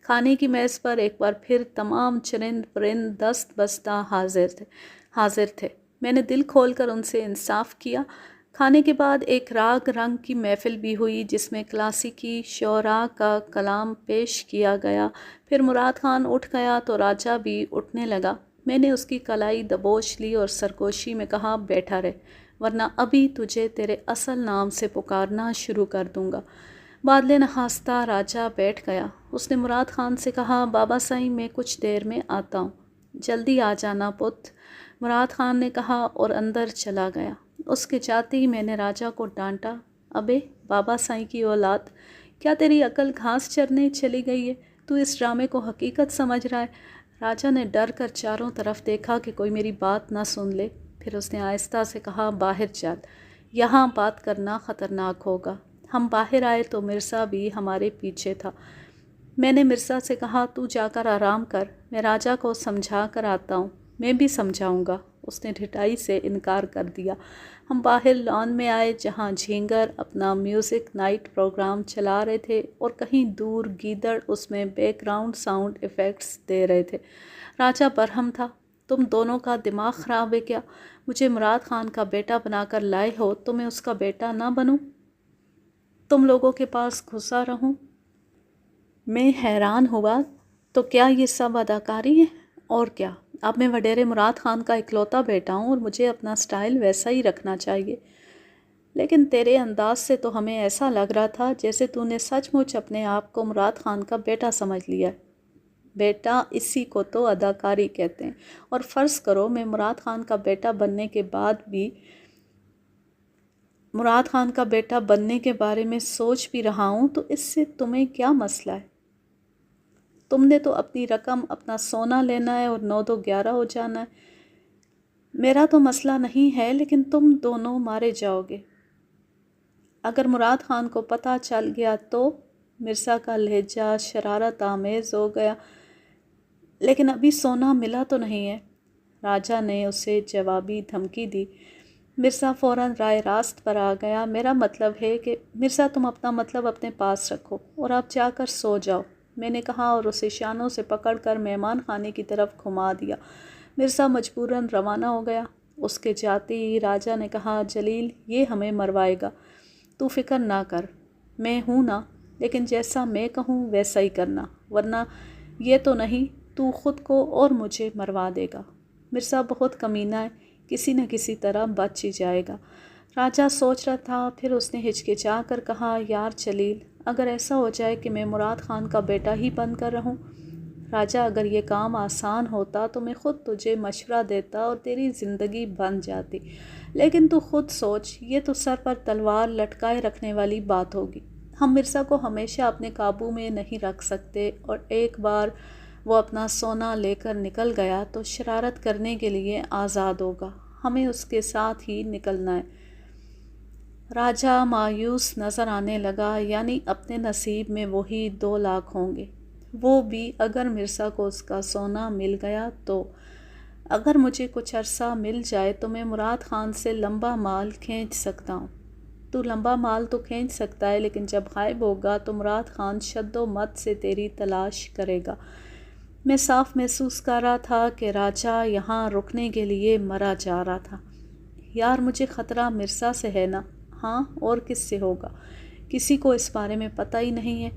کھانے کی میز پر ایک بار پھر تمام چرند پرند دست بستہ حاضر تھے۔ میں نے دل کھول کر ان سے انصاف کیا۔ کھانے کے بعد ایک راگ رنگ کی محفل بھی ہوئی جس میں کلاسیکی شعراء کا کلام پیش کیا گیا۔ پھر مراد خان اٹھ گیا تو راجہ بھی اٹھنے لگا۔ میں نے اس کی کلائی دبوچ لی اور سرگوشی میں کہا، بیٹھا رہ، ورنہ ابھی تجھے تیرے اصل نام سے پکارنا شروع کر دوں گا۔ بادلے نخواستہ راجہ بیٹھ گیا۔ اس نے مراد خان سے کہا، بابا سائیں میں کچھ دیر میں آتا ہوں، جلدی آ جانا پت۔ مراد خان نے کہا اور اندر چلا گیا۔ اس کے جاتے ہی میں نے راجہ کو ڈانٹا، ابے بابا سائیں کی اولاد، کیا تیری عقل گھاس چرنے چلی گئی ہے؟ تو اس ڈرامے کو حقیقت سمجھ رہا ہے؟ راجہ نے ڈر کر چاروں طرف دیکھا کہ کوئی میری بات نہ سن لے۔ پھر اس نے آہستہ سے کہا، باہر چل، یہاں بات کرنا خطرناک ہوگا۔ ہم باہر آئے تو مرزا بھی ہمارے پیچھے تھا۔ میں نے مرزا سے کہا، تو جا کر آرام کر، میں راجہ کو سمجھا کر آتا ہوں۔ میں بھی سمجھاؤں گا۔ اس نے ڈھٹائی سے انکار کر دیا۔ ہم باہر لان میں آئے جہاں جھینگر اپنا میوزک نائٹ پروگرام چلا رہے تھے اور کہیں دور گیدڑ اس میں بیک گراؤنڈ ساؤنڈ ایفیکٹس دے رہے تھے۔ راجہ برہم تھا، تم دونوں کا دماغ خراب ہے کیا؟ مجھے مراد خان کا بیٹا بنا کر لائے ہو تو میں اس کا بیٹا نہ بنوں، تم لوگوں کے پاس گھسا رہوں؟ میں حیران ہوا، تو کیا یہ سب اداکاری ہے؟ اور کیا، اب میں وڈیرے مراد خان کا اکلوتا بیٹا ہوں اور مجھے اپنا سٹائل ویسا ہی رکھنا چاہیے۔ لیکن تیرے انداز سے تو ہمیں ایسا لگ رہا تھا جیسے تو نے سچ مچ اپنے آپ کو مراد خان کا بیٹا سمجھ لیا ہے۔ بیٹا، اسی کو تو اداکاری کہتے ہیں۔ اور فرض کرو میں مراد خان کا بیٹا بننے کے بعد بھی مراد خان کا بیٹا بننے کے بارے میں سوچ بھی رہا ہوں تو اس سے تمہیں کیا مسئلہ ہے؟ تم نے تو اپنی رقم، اپنا سونا لینا ہے اور 9-2-11 ہو جانا ہے۔ میرا تو مسئلہ نہیں ہے، لیکن تم دونوں مارے جاؤ گے اگر مراد خان کو پتہ چل گیا تو۔ مرزا کا لہجہ شرارت آمیز ہو گیا۔ لیکن ابھی سونا ملا تو نہیں ہے، راجہ نے اسے جوابی دھمکی دی۔ مرزا فوراً رائے راست پر آ گیا، میرا مطلب ہے کہ مرزا تم اپنا مطلب اپنے پاس رکھو اور آپ جا کر سو جاؤ، میں نے کہا اور اسے شانوں سے پکڑ کر مہمان خانے کی طرف گھما دیا۔ مرزا مجبوراً روانہ ہو گیا۔ اس کے جاتے ہی راجہ نے کہا، جلیل یہ ہمیں مروائے گا، تو فکر نہ کر، میں ہوں نا، لیکن جیسا میں کہوں ویسا ہی کرنا، ورنہ یہ تو نہیں تو خود کو اور مجھے مروا دے گا۔ مرزا بہت کمینہ ہے، کسی نہ کسی طرح بچ ہی جائے گا۔ راجہ سوچ رہا تھا، پھر اس نے ہچکچا کر کہا، یار جلیل، اگر ایسا ہو جائے کہ میں مراد خان کا بیٹا ہی بن کر رہوں؟ راجہ، اگر یہ کام آسان ہوتا تو میں خود تجھے مشورہ دیتا اور تیری زندگی بن جاتی، لیکن تو خود سوچ، یہ تو سر پر تلوار لٹکائے رکھنے والی بات ہوگی۔ ہم مرزا کو ہمیشہ اپنے قابو میں نہیں رکھ سکتے، اور ایک بار وہ اپنا سونا لے کر نکل گیا تو شرارت کرنے کے لیے آزاد ہوگا، ہمیں اس کے ساتھ ہی نکلنا ہے۔ راجہ مایوس نظر آنے لگا، یعنی اپنے نصیب میں وہی 2 لاکھ ہوں گے، وہ بھی اگر مرزا کو اس کا سونا مل گیا تو۔ اگر مجھے کچھ عرصہ مل جائے تو میں مراد خان سے لمبا مال کھینچ سکتا ہوں۔ تو لمبا مال تو کھینچ سکتا ہے، لیکن جب غائب ہوگا تو مراد خان شد و مت سے تیری تلاش کرے گا۔ میں صاف محسوس کر رہا تھا کہ راجہ یہاں رکنے کے لیے مرا جا رہا تھا۔ یار مجھے خطرہ مرزا سے ہے نا؟ ہاں، اور کس سے ہوگا؟ کسی کو اس بارے میں پتہ ہی نہیں ہے۔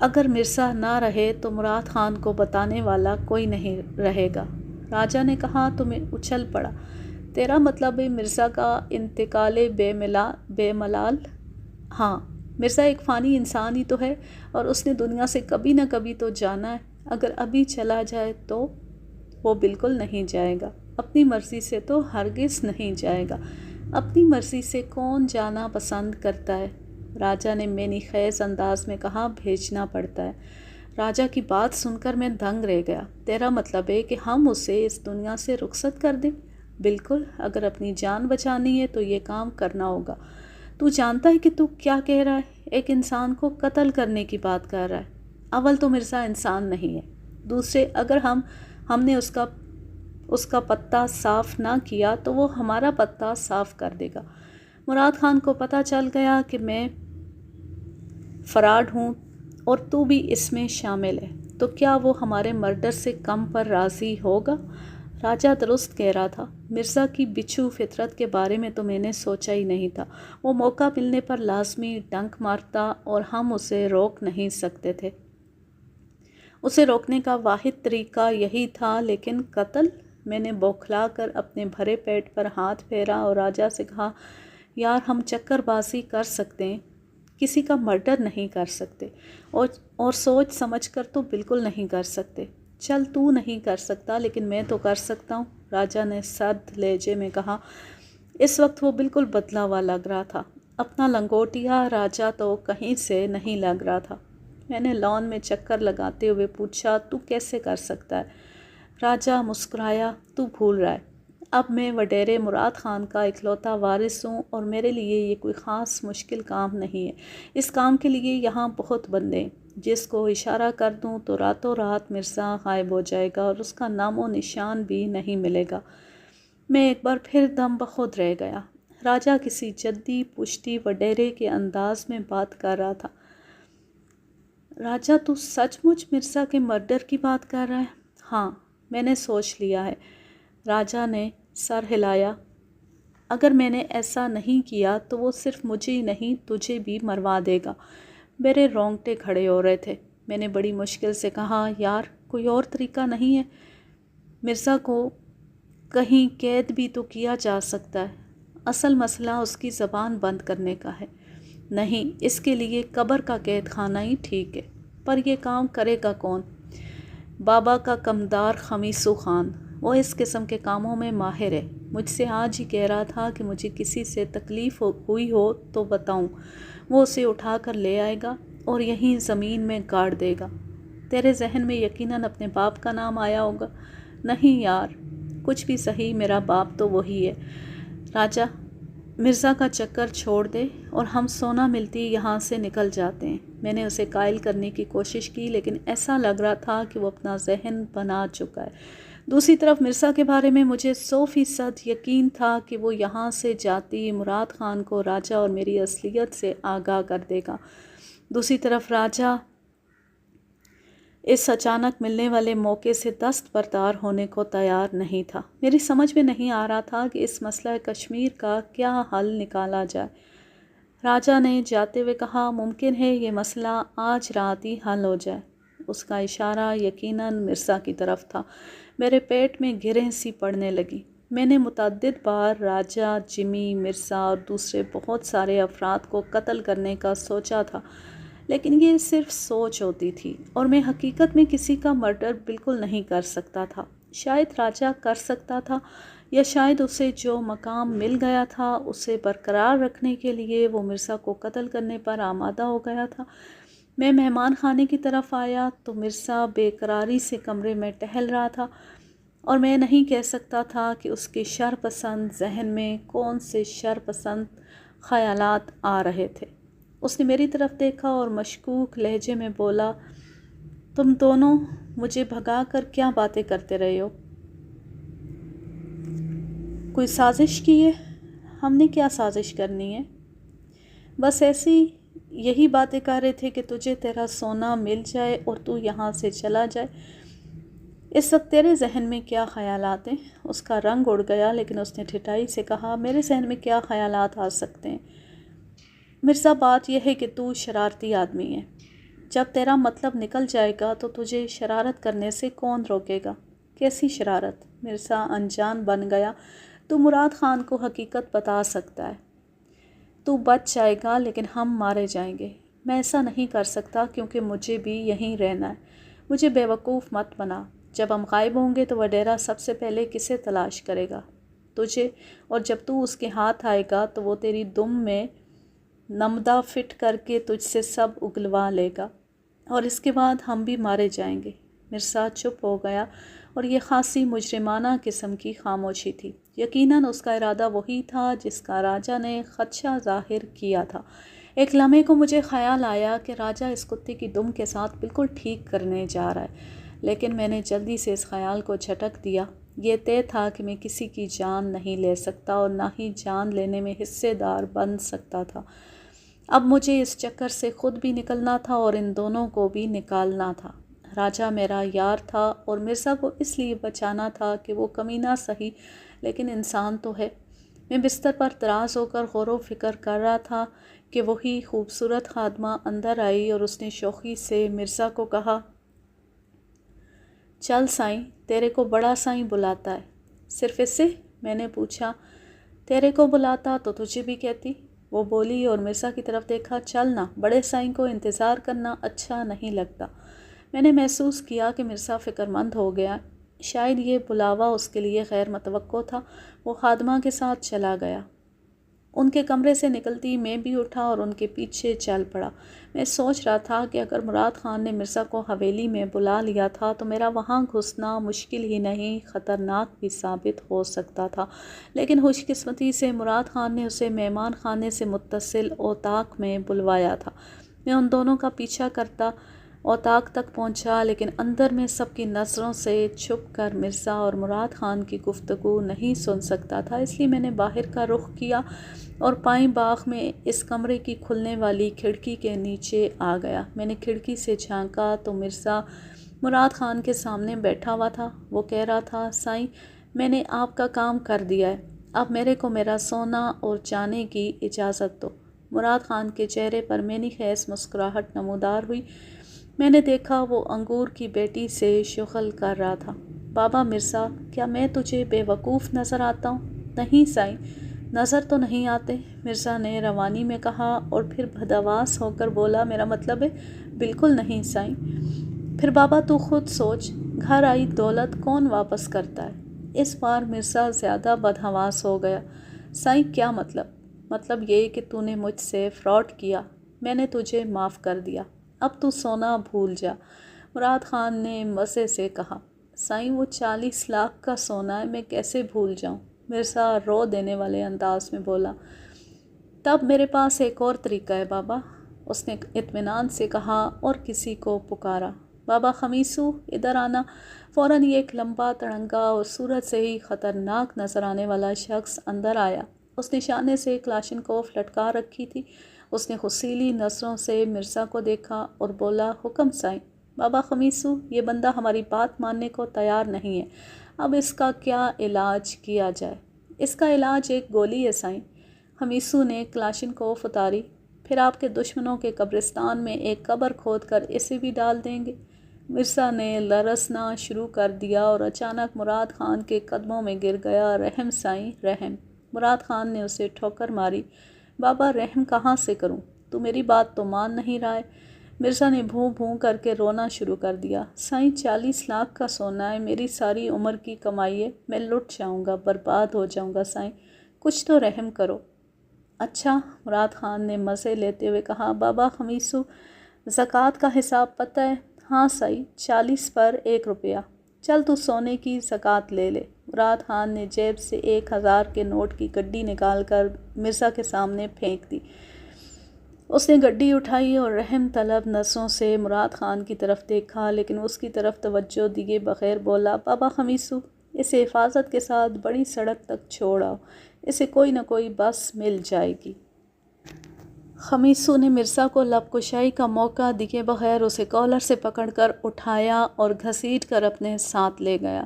اگر مرزا نہ رہے تو مراد خان کو بتانے والا کوئی نہیں رہے گا۔ راجہ نے کہا تو میں اچھل پڑا، تیرا مطلب ہے مرزا کا انتقال بے ملال؟ ہاں، مرزا ایک فانی انسان ہی تو ہے، اور اس نے دنیا سے کبھی نہ کبھی تو جانا ہے۔ اگر ابھی چلا جائے تو؟ وہ بالکل نہیں جائے گا، اپنی مرضی سے تو ہرگز نہیں جائے گا۔ اپنی مرضی سے کون جانا پسند کرتا ہے؟ راجا نے مینی خیز انداز میں کہا، بھیجنا پڑتا ہے۔ راجا کی بات سن کر میں دنگ رہ گیا۔ تیرا مطلب ہے کہ ہم اسے اس دنیا سے رخصت کر دیں؟ بالکل، اگر اپنی جان بچانی ہے تو یہ کام کرنا ہوگا۔ تو جانتا ہے کہ تو کیا کہہ رہا ہے؟ ایک انسان کو قتل کرنے کی بات کر رہا ہے۔ اول تو مرزا انسان نہیں ہے، دوسرے اگر ہم نے اس کا پتہ صاف نہ کیا تو وہ ہمارا پتہ صاف کر دے گا۔ مراد خان کو پتہ چل گیا کہ میں فراڈ ہوں اور تو بھی اس میں شامل ہے، تو کیا وہ ہمارے مرڈر سے کم پر راضی ہوگا؟ راجا درست کہہ رہا تھا۔ مرزا کی بچھو فطرت کے بارے میں تو میں نے سوچا ہی نہیں تھا۔ وہ موقع ملنے پر لازمی ڈنک مارتا اور ہم اسے روک نہیں سکتے تھے۔ اسے روکنے کا واحد طریقہ یہی تھا، لیکن قتل؟ میں نے بوکھلا کر اپنے بھرے پیٹ پر ہاتھ پھیرا اور راجا سے کہا، یار ہم چکر بازی کر سکتے ہیں، کسی کا مرڈر نہیں کر سکتے، اور سوچ سمجھ کر تو بالکل نہیں کر سکتے۔ چل تو نہیں کر سکتا لیکن میں تو کر سکتا ہوں، راجا نے سرد لہجے میں کہا۔ اس وقت وہ بالکل بدلا ہوا لگ رہا تھا، اپنا لنگوٹیا راجا تو کہیں سے نہیں لگ رہا تھا۔ میں نے لان میں چکر لگاتے ہوئے پوچھا، تو کیسے کر سکتا ہے؟ راجا مسکرایا، تو بھول رہا ہے، اب میں وڈیرے مراد خان کا اکلوتا وارث ہوں اور میرے لیے یہ کوئی خاص مشکل کام نہیں ہے۔ اس کام کے لیے یہاں بہت بندے ہیں، جس کو اشارہ کر دوں تو راتوں رات مرزا غائب ہو جائے گا اور اس کا نام و نشان بھی نہیں ملے گا۔ میں ایک بار پھر دم بخود رہ گیا۔ راجا کسی جدی پشتی وڈیرے کے انداز میں بات کر رہا تھا۔ راجا تو سچ مچ مرزا کے مرڈر کی بات کر رہا ہے؟ ہاں، میں نے سوچ لیا ہے۔ راجا نے سر ہلایا۔ اگر میں نے ایسا نہیں کیا تو وہ صرف مجھے ہی نہیں تجھے بھی مروا دے گا۔ میرے رونگٹے کھڑے ہو رہے تھے۔ میں نے بڑی مشکل سے کہا، یار کوئی اور طریقہ نہیں ہے؟ مرزا کو کہیں قید بھی تو کیا جا سکتا ہے۔ اصل مسئلہ اس کی زبان بند کرنے کا ہے۔ نہیں، اس کے لیے قبر کا قید خانہ ہی ٹھیک ہے۔ پر یہ کام کرے گا کون؟ بابا کا کمدار خمیسو خان، وہ اس قسم کے کاموں میں ماہر ہے۔ مجھ سے آج ہی کہہ رہا تھا کہ مجھے کسی سے تکلیف ہوئی ہو تو بتاؤں، وہ اسے اٹھا کر لے آئے گا اور یہیں زمین میں گاڑ دے گا۔ تیرے ذہن میں یقیناً اپنے باپ کا نام آیا ہوگا۔ نہیں یار، کچھ بھی صحیح، میرا باپ تو وہی ہے۔ راجا، مرزا کا چکر چھوڑ دے اور ہم سونا ملتی یہاں سے نکل جاتے ہیں۔ میں نے اسے قائل کرنے کی کوشش کی، لیکن ایسا لگ رہا تھا کہ وہ اپنا ذہن بنا چکا ہے۔ دوسری طرف مرزا کے بارے میں مجھے 100% یقین تھا کہ وہ یہاں سے جاتی مراد خان کو راجا اور میری اصلیت سے آگاہ کر دے گا۔ دوسری طرف راجا اس اچانک ملنے والے موقع سے دستبردار ہونے کو تیار نہیں تھا۔ میری سمجھ میں نہیں آ رہا تھا کہ اس مسئلہ کشمیر کا کیا حل نکالا جائے۔ راجا نے جاتے ہوئے کہا، ممکن ہے یہ مسئلہ آج رات ہی حل ہو جائے۔ اس کا اشارہ یقیناً مرزا کی طرف تھا۔ میرے پیٹ میں گرہیں سی پڑنے لگی۔ میں نے متعدد بار راجا، جمی، مرزا اور دوسرے بہت سارے افراد کو قتل کرنے کا سوچا تھا، لیکن یہ صرف سوچ ہوتی تھی اور میں حقیقت میں کسی کا مرڈر بالکل نہیں کر سکتا تھا۔ شاید راجا کر سکتا تھا، یا شاید اسے جو مقام مل گیا تھا اسے برقرار رکھنے کے لیے وہ مرزا کو قتل کرنے پر آمادہ ہو گیا تھا۔ میں مہمان خانے کی طرف آیا تو مرزا بے قراری سے کمرے میں ٹہل رہا تھا، اور میں نہیں کہہ سکتا تھا کہ اس کے شرپسند ذہن میں کون سے شرپسند خیالات آ رہے تھے۔ اس نے میری طرف دیکھا اور مشکوک لہجے میں بولا، تم دونوں مجھے بھگا کر کیا باتیں کرتے رہے ہو؟ کوئی سازش کی ہے؟ ہم نے کیا سازش کرنی ہے؟ بس ایسی یہی باتیں کر رہے تھے کہ تجھے تیرا سونا مل جائے اور تو یہاں سے چلا جائے۔ اس وقت تیرے ذہن میں کیا خیالات ہیں؟ اس کا رنگ اڑ گیا، لیکن اس نے ٹھٹائی سے کہا، میرے ذہن میں کیا خیالات آ سکتے ہیں؟ مرزا، بات یہ ہے کہ تو شرارتی آدمی ہے۔ جب تیرا مطلب نکل جائے گا تو تجھے شرارت کرنے سے کون روکے گا؟ کیسی شرارت؟ مرزا انجان بن گیا۔ تو مراد خان کو حقیقت بتا سکتا ہے۔ تو بچ جائے گا لیکن ہم مارے جائیں گے۔ میں ایسا نہیں کر سکتا کیونکہ مجھے بھی یہیں رہنا ہے۔ مجھے بیوقوف مت بنا۔ جب ہم غائب ہوں گے تو وڈیرا سب سے پہلے کسے تلاش کرے گا؟ تجھے، اور جب تو اس کے ہاتھ آئے گا تو وہ تیری دم میں نمدہ فٹ کر کے تجھ سے سب اگلوا لے گا، اور اس کے بعد ہم بھی مارے جائیں گے۔ مرزا چپ ہو گیا، اور یہ خاصی مجرمانہ قسم کی خاموشی تھی۔ یقیناً اس کا ارادہ وہی تھا جس کا راجہ نے خدشہ ظاہر کیا تھا۔ ایک لمحے کو مجھے خیال آیا کہ راجہ اس کتے کی دم کے ساتھ بالکل ٹھیک کرنے جا رہا ہے، لیکن میں نے جلدی سے اس خیال کو جھٹک دیا۔ یہ طے تھا کہ میں کسی کی جان نہیں لے سکتا، اور نہ ہی جان لینے میں حصے دار بن سکتا تھا۔ اب مجھے اس چکر سے خود بھی نکلنا تھا اور ان دونوں کو بھی نکالنا تھا۔ راجہ میرا یار تھا، اور مرزا کو اس لیے بچانا تھا کہ وہ کمینہ صحیح لیکن انسان تو ہے۔ میں بستر پر دراز ہو کر غور و فکر کر رہا تھا کہ وہی خوبصورت خادمہ اندر آئی، اور اس نے شوخی سے مرزا کو کہا، چل سائیں، تیرے کو بڑا سائیں بلاتا ہے۔ صرف اس سے؟ میں نے پوچھا۔ تیرے کو بلاتا تو تجھے بھی کہتی، وہ بولی، اور مرزا کی طرف دیکھا۔ چل نا، بڑے سائیں کو انتظار کرنا اچھا نہیں لگتا۔ میں نے محسوس کیا کہ مرزا فکر مند ہو گیا، شاید یہ بلاوا اس کے لیے غیر متوقع تھا۔ وہ خادمہ کے ساتھ چلا گیا۔ ان کے کمرے سے نکلتی میں بھی اٹھا اور ان کے پیچھے چل پڑا۔ میں سوچ رہا تھا کہ اگر مراد خان نے مرزا کو حویلی میں بلا لیا تھا تو میرا وہاں گھسنا مشکل ہی نہیں، خطرناک بھی ثابت ہو سکتا تھا، لیکن خوش قسمتی سے مراد خان نے اسے مہمان خانے سے متصل اوطاق میں بلوایا تھا۔ میں ان دونوں کا پیچھا کرتا اوطاق تک پہنچا، لیکن اندر میں سب کی نظروں سے چھپ کر مرزا اور مراد خان کی گفتگو نہیں سن سکتا تھا، اس لیے میں نے باہر کا رخ کیا اور پائیں باغ میں اس کمرے کی کھلنے والی کھڑکی کے نیچے آ گیا۔ میں نے کھڑکی سے جھانکا تو مرزا مراد خان کے سامنے بیٹھا ہوا تھا۔ وہ کہہ رہا تھا، سائیں، میں نے آپ کا کام کر دیا ہے، اب میرے کو میرا سونا اور جانے کی اجازت دو۔ مراد خان کے چہرے پر مینی خیز مسکراہٹ نمودار ہوئی۔ میں نے دیکھا وہ انگور کی بیٹی سے شغل کر رہا تھا۔ بابا مرزا، کیا میں تجھے بے وقوف نظر آتا ہوں؟ نہیں سائیں، نظر تو نہیں آتے، مرزا نے روانی میں کہا، اور پھر بھدواس ہو کر بولا، میرا مطلب ہے بالکل نہیں سائیں۔ پھر بابا تو خود سوچ، گھر آئی دولت کون واپس کرتا ہے؟ اس بار مرزا زیادہ بدحواس ہو گیا۔ سائیں کیا مطلب؟ مطلب یہ کہ تو نے مجھ سے فراڈ کیا، میں نے تجھے معاف کر دیا، اب تو سونا بھول جا۔ مراد خان نے مزے سے کہا، سائیں وہ 40 لاکھ کا سونا ہے، میں کیسے بھول جاؤں؟ مرزا رو دینے والے انداز میں بولا، تب میرے پاس ایک اور طریقہ ہے بابا، اس نے اطمینان سے کہا اور کسی کو پکارا۔ بابا خمیسو، ادھر آنا۔ فوراً یہ ایک لمبا تڑنگا اور صورت سے ہی خطرناک نظر آنے والا شخص اندر آیا۔ اس نے شانے سے کلاشنکوف لٹکا رکھی تھی۔ اس نے خصیلی نظروں سے مرزا کو دیکھا اور بولا، حکم سائیں۔ بابا خمیسو، یہ بندہ ہماری بات ماننے کو تیار نہیں ہے، اب اس کا کیا علاج کیا جائے؟ اس کا علاج ایک گولی ہے سائیں۔ خمیسو نے کلاشنکوف اتاری۔ پھر آپ کے دشمنوں کے قبرستان میں ایک قبر کھود کر اسے بھی ڈال دیں گے۔ مرزا نے لرزنا شروع کر دیا اور اچانک مراد خان کے قدموں میں گر گیا، رحم سائیں، رحم۔ مراد خان نے اسے ٹھوکر ماری۔ بابا رحم کہاں سے کروں؟ تو میری بات تو مان نہیں رہا ہے۔ مرزا نے بھوں بھوں کر کے رونا شروع کر دیا۔ سائیں 40 لاکھ کا سونا ہے، میری ساری عمر کی کمائی ہے، میں لٹ جاؤں گا، برباد ہو جاؤں گا سائیں، کچھ تو رحم کرو۔ اچھا، مراد خان نے مزے لیتے ہوئے کہا، بابا خمیسو، زکوٰۃ کا حساب پتہ ہے؟ ہاں سائیں، 40 پر 1 روپیہ۔ چل تو سونے کی زکوٰۃ لے لے۔ مراد خان نے جیب سے 1000 کے نوٹ کی گڈی نکال کر مرزا کے سامنے پھینک دی۔ اس نے گڈی اٹھائی اور رحم طلب نظروں سے مراد خان کی طرف دیکھا، لیکن اس کی طرف توجہ دیے بغیر بولا، بابا خمیسو، اسے حفاظت کے ساتھ بڑی سڑک تک چھوڑ آؤ، اسے کوئی نہ کوئی بس مل جائے گی۔ خمیسو نے مرزا کو لب کشائی کا موقع دیے بغیر اسے کالر سے پکڑ کر اٹھایا اور گھسیٹ کر اپنے ساتھ لے گیا،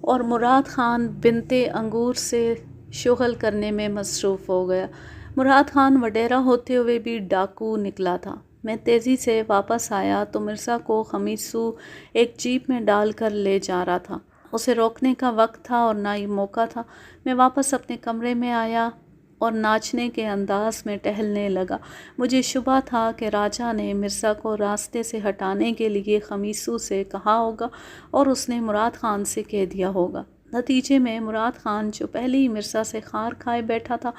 اور مراد خان بنتے انگور سے شغل کرنے میں مصروف ہو گیا۔ مراد خان وڈیرا ہوتے ہوئے بھی ڈاکو نکلا تھا۔ میں تیزی سے واپس آیا تو مرزا کو خمیسو ایک جیپ میں ڈال کر لے جا رہا تھا۔ اسے روکنے کا وقت تھا اور نہ ہی موقع تھا۔ میں واپس اپنے کمرے میں آیا اور ناچنے کے انداز میں ٹہلنے لگا۔ مجھے شبہ تھا کہ راجہ نے مرزا کو راستے سے ہٹانے کے لیے خمیسو سے کہا ہوگا اور اس نے مراد خان سے کہہ دیا ہوگا۔ نتیجے میں مراد خان جو پہلے ہی مرزا سے خار کھائے بیٹھا تھا،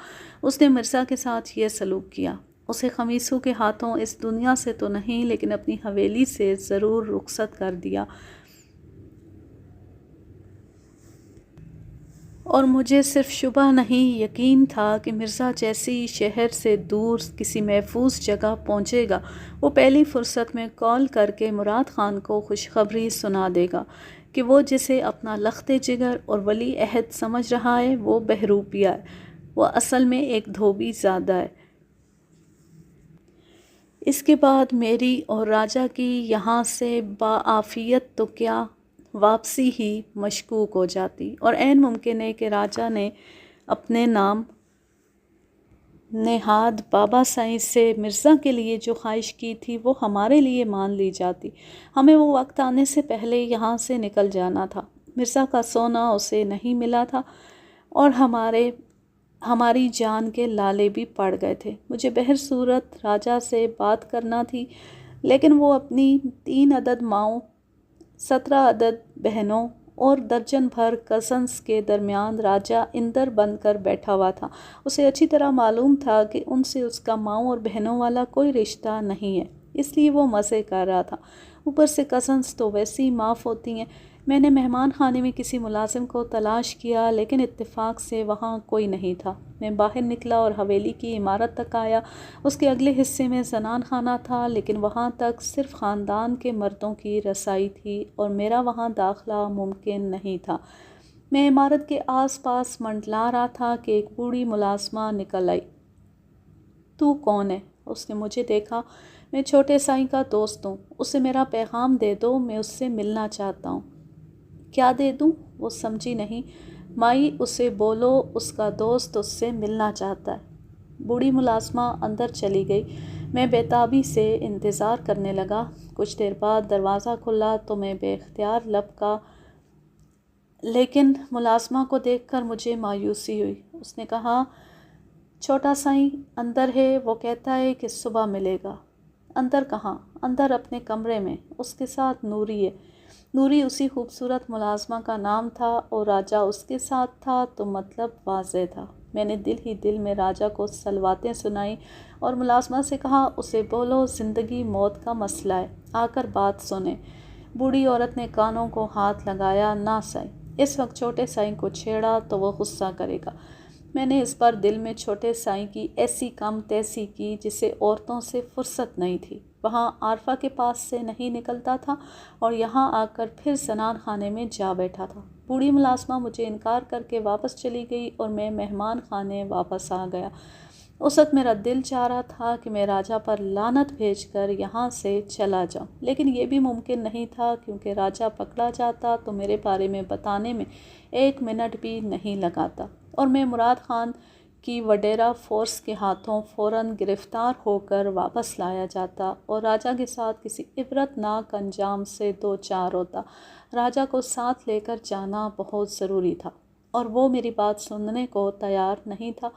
اس نے مرزا کے ساتھ یہ سلوک کیا۔ اسے خمیسوں کے ہاتھوں اس دنیا سے تو نہیں لیکن اپنی حویلی سے ضرور رخصت کر دیا، اور مجھے صرف شبہ نہیں یقین تھا کہ مرزا جیسے ہی شہر سے دور کسی محفوظ جگہ پہنچے گا، وہ پہلی فرصت میں کال کر کے مراد خان کو خوشخبری سنا دے گا کہ وہ جسے اپنا لخت جگر اور ولی عہد سمجھ رہا ہے وہ بہروپیہ ہے، وہ اصل میں ایک دھوبی زادہ ہے۔ اس کے بعد میری اور راجہ کی یہاں سے بعافیت تو کیا واپسی ہی مشکوک ہو جاتی، اور عین ممکن ہے کہ راجہ نے اپنے نام نہاد بابا سائیں سے مرزا کے لیے جو خواہش کی تھی وہ ہمارے لیے مان لی جاتی۔ ہمیں وہ وقت آنے سے پہلے یہاں سے نکل جانا تھا۔ مرزا کا سونا اسے نہیں ملا تھا اور ہماری جان کے لالے بھی پڑ گئے تھے۔ مجھے بہر صورت راجہ سے بات کرنا تھی، لیکن وہ اپنی 3 عدد ماؤں، 17 عدد بہنوں اور درجن بھر کزنز کے درمیان راجہ اندر بند کر بیٹھا ہوا تھا۔ اسے اچھی طرح معلوم تھا کہ ان سے اس کا ماؤں اور بہنوں والا کوئی رشتہ نہیں ہے، اس لیے وہ مزے کر رہا تھا۔ اوپر سے کزنز تو ویسے ہی معاف ہوتی ہیں۔ میں نے مہمان خانے میں کسی ملازم کو تلاش کیا لیکن اتفاق سے وہاں کوئی نہیں تھا۔ میں باہر نکلا اور حویلی کی عمارت تک آیا۔ اس کے اگلے حصے میں زنان خانہ تھا، لیکن وہاں تک صرف خاندان کے مردوں کی رسائی تھی اور میرا وہاں داخلہ ممکن نہیں تھا۔ میں عمارت کے آس پاس منڈلا رہا تھا کہ ایک بوڑھی ملازمہ نکل آئی۔ تو کون ہے؟ اس نے مجھے دیکھا۔ میں چھوٹے سائیں کا دوست ہوں، اسے میرا پیغام دے دو، میں اس سے ملنا چاہتا ہوں۔ کیا دے دوں؟ وہ سمجھی نہیں۔ مائی اسے بولو اس کا دوست اس سے ملنا چاہتا ہے۔ بوڑھی ملازمہ اندر چلی گئی۔ میں بے تابی سے انتظار کرنے لگا۔ کچھ دیر بعد دروازہ کھلا تو میں بے اختیار لبکا، لیکن ملازمہ کو دیکھ کر مجھے مایوسی ہوئی۔ اس نے کہا، چھوٹا سائیں اندر ہے، وہ کہتا ہے کہ صبح ملے گا۔ اندر کہاں؟ اندر اپنے کمرے میں، اس کے ساتھ نوری ہے۔ نوری اسی خوبصورت ملازمہ کا نام تھا اور راجہ اس کے ساتھ تھا تو مطلب واضح تھا۔ میں نے دل ہی دل میں راجہ کو سلواتیں سنائیں اور ملازمہ سے کہا، اسے بولو زندگی موت کا مسئلہ ہے، آ کر بات سنیں۔ بوڑھی عورت نے کانوں کو ہاتھ لگایا، نہ سائیں، اس وقت چھوٹے سائیں کو چھیڑا تو وہ غصہ کرے گا۔ میں نے اس پر دل میں چھوٹے سائیں کی ایسی کم تیسی کی جسے عورتوں سے فرصت نہیں تھی۔ وہاں عارفہ کے پاس سے نہیں نکلتا تھا اور یہاں آ کر پھر زنان خانے میں جا بیٹھا تھا۔ بوڑھی ملازمہ مجھے انکار کر کے واپس چلی گئی اور میں مہمان خانے واپس آ گیا۔ اس وقت میرا دل چاہ رہا تھا کہ میں راجہ پر لعنت بھیج کر یہاں سے چلا جاؤں، لیکن یہ بھی ممکن نہیں تھا کیونکہ راجہ پکڑا جاتا تو میرے بارے میں بتانے میں 1 منٹ بھی نہیں لگاتا اور میں مراد خان کی وڈیرا فورس کے ہاتھوں فوراً گرفتار ہو کر واپس لایا جاتا اور راجہ کے ساتھ کسی عبرت ناک انجام سے دوچار ہوتا۔ راجہ کو ساتھ لے کر جانا بہت ضروری تھا اور وہ میری بات سننے کو تیار نہیں تھا۔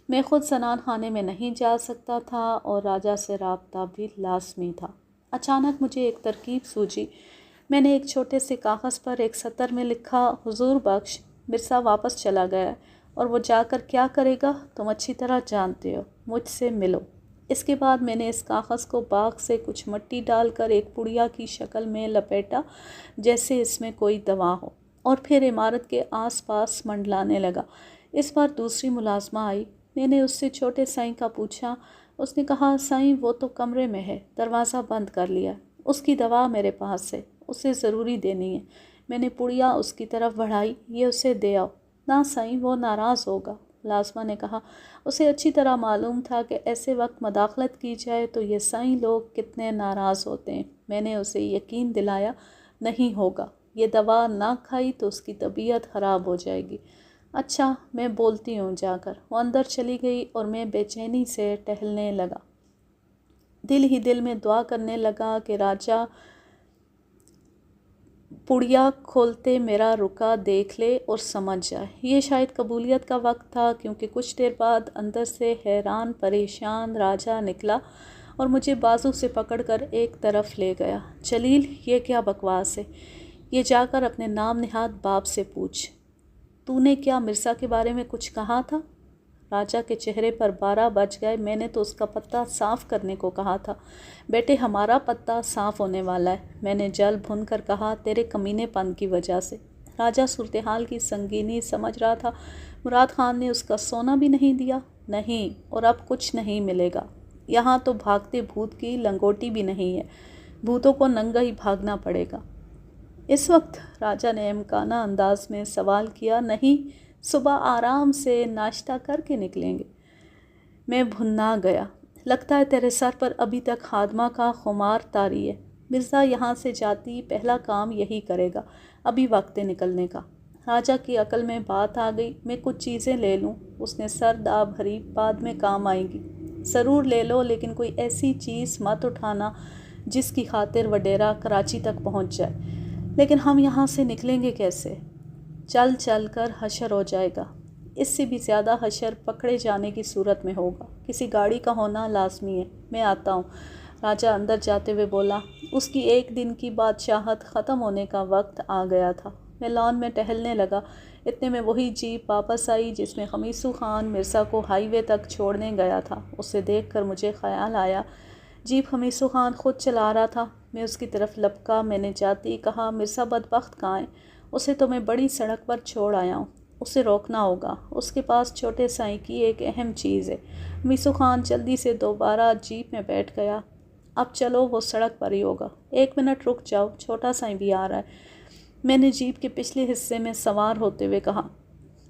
میں خود زنان خانے میں نہیں جا سکتا تھا اور راجہ سے رابطہ بھی لازمی تھا۔ اچانک مجھے ایک ترکیب سوجھی۔ میں نے ایک چھوٹے سے کاغذ پر ایک سطر میں لکھا، حضور بخش، مرزا واپس چلا گیا اور وہ جا کر کیا کرے گا تم اچھی طرح جانتے ہو، مجھ سے ملو۔ اس کے بعد میں نے اس کاغذ کو باغ سے کچھ مٹی ڈال کر ایک پڑیا کی شکل میں لپیٹا جیسے اس میں کوئی دوا ہو، اور پھر عمارت کے آس پاس منڈلانے لگا۔ اس بار دوسری ملازمہ آئی۔ میں نے اس سے چھوٹے سائیں کا پوچھا۔ اس نے کہا، سائیں وہ تو کمرے میں ہے، دروازہ بند کر لیا، اس کی دوا میرے پاس ہے، اسے ضروری دینی ہے۔ میں نے پڑیا اس کی طرف بڑھائی، یہ اسے دے آؤ۔ نہ سائیں، وہ ناراض ہوگا۔ ملازمہ نے کہا۔ اسے اچھی طرح معلوم تھا کہ ایسے وقت مداخلت کی جائے تو یہ سائیں لوگ کتنے ناراض ہوتے ہیں۔ میں نے اسے یقین دلایا، نہیں ہوگا، یہ دوا نہ کھائی تو اس کی طبیعت خراب ہو جائے گی۔ اچھا، میں بولتی ہوں جا کر۔ وہ اندر چلی گئی اور میں بے چینی سے ٹہلنے لگا، دل ہی دل میں دعا کرنے لگا کہ راجہ پڑیا کھولتے میرا رکا دیکھ لے اور سمجھ جائے۔ یہ شاید قبولیت کا وقت تھا کیونکہ کچھ دیر بعد اندر سے حیران پریشان راجہ نکلا اور مجھے بازو سے پکڑ کر ایک طرف لے گیا۔ جلیل، یہ کیا بکواس ہے؟ یہ جا کر اپنے نام نہاد باپ سے پوچھ۔ تو نے کیا مرزا کے بارے میں کچھ کہا تھا؟ راجا کے چہرے پر 12 بج گئے۔ میں نے تو اس کا پتہ صاف کرنے کو کہا تھا۔ بیٹے ہمارا پتہ صاف ہونے والا ہے، میں نے جل بھن کر کہا، تیرے کمینے پن کی وجہ سے۔ راجا صورتحال کی سنگینی سمجھ رہا تھا۔ مراد خان نے اس کا سونا بھی نہیں دیا؟ نہیں، اور اب کچھ نہیں ملے گا۔ یہاں تو بھاگتے بھوت کی لنگوٹی بھی نہیں ہے، بھوتوں کو ننگا ہی بھاگنا پڑے گا۔ اس وقت راجا نے امکانہ انداز میں سوال کیا۔ نہیں، صبح آرام سے ناشتہ کر کے نکلیں گے۔ میں بھنا گیا۔ لگتا ہے تیرے سر پر ابھی تک خادمہ کا خمار طاری ہے۔ مرزا یہاں سے جاتی پہلا کام یہی کرے گا، ابھی وقت نکلنے کا۔ راجا کی عقل میں بات آ گئی۔ میں کچھ چیزیں لے لوں؟ اس نے سر داء بھری، بعد میں کام آئیں گی۔ ضرور لے لو، لیکن کوئی ایسی چیز مت اٹھانا جس کی خاطر وڈیرا کراچی تک پہنچ جائے۔ لیکن ہم یہاں سے نکلیں گے کیسے؟ چل چل کر حشر ہو جائے گا۔ اس سے بھی زیادہ حشر پکڑے جانے کی صورت میں ہوگا۔ کسی گاڑی کا ہونا لازمی ہے۔ میں آتا ہوں، راجا اندر جاتے ہوئے بولا۔ اس کی ایک دن کی بادشاہت ختم ہونے کا وقت آ گیا تھا۔ میں لان میں ٹہلنے لگا۔ اتنے میں وہی جیپ واپس آئی جس میں خمیسو خان مرزا کو ہائی وے تک چھوڑنے گیا تھا۔ اسے دیکھ کر مجھے خیال آیا جیپ خمیسو خان خود چلا رہا تھا۔ میں اس کی طرف لپکا۔ میں نے جاتے ہی کہا، مرزا بدبخت کہاں ہے؟ اسے تو میں بڑی سڑک پر چھوڑ آیا ہوں، اسے روکنا ہوگا، اس کے پاس چھوٹے سائیں کی ایک اہم چیز ہے۔ خمیسو خان جلدی سے دوبارہ جیپ میں بیٹھ گیا۔ اب چلو، وہ سڑک پر ہی ہوگا۔ 1 منٹ رک جاؤ، چھوٹا سائیں بھی آ رہا ہے، میں نے جیپ کے پچھلے حصے میں سوار ہوتے ہوئے کہا۔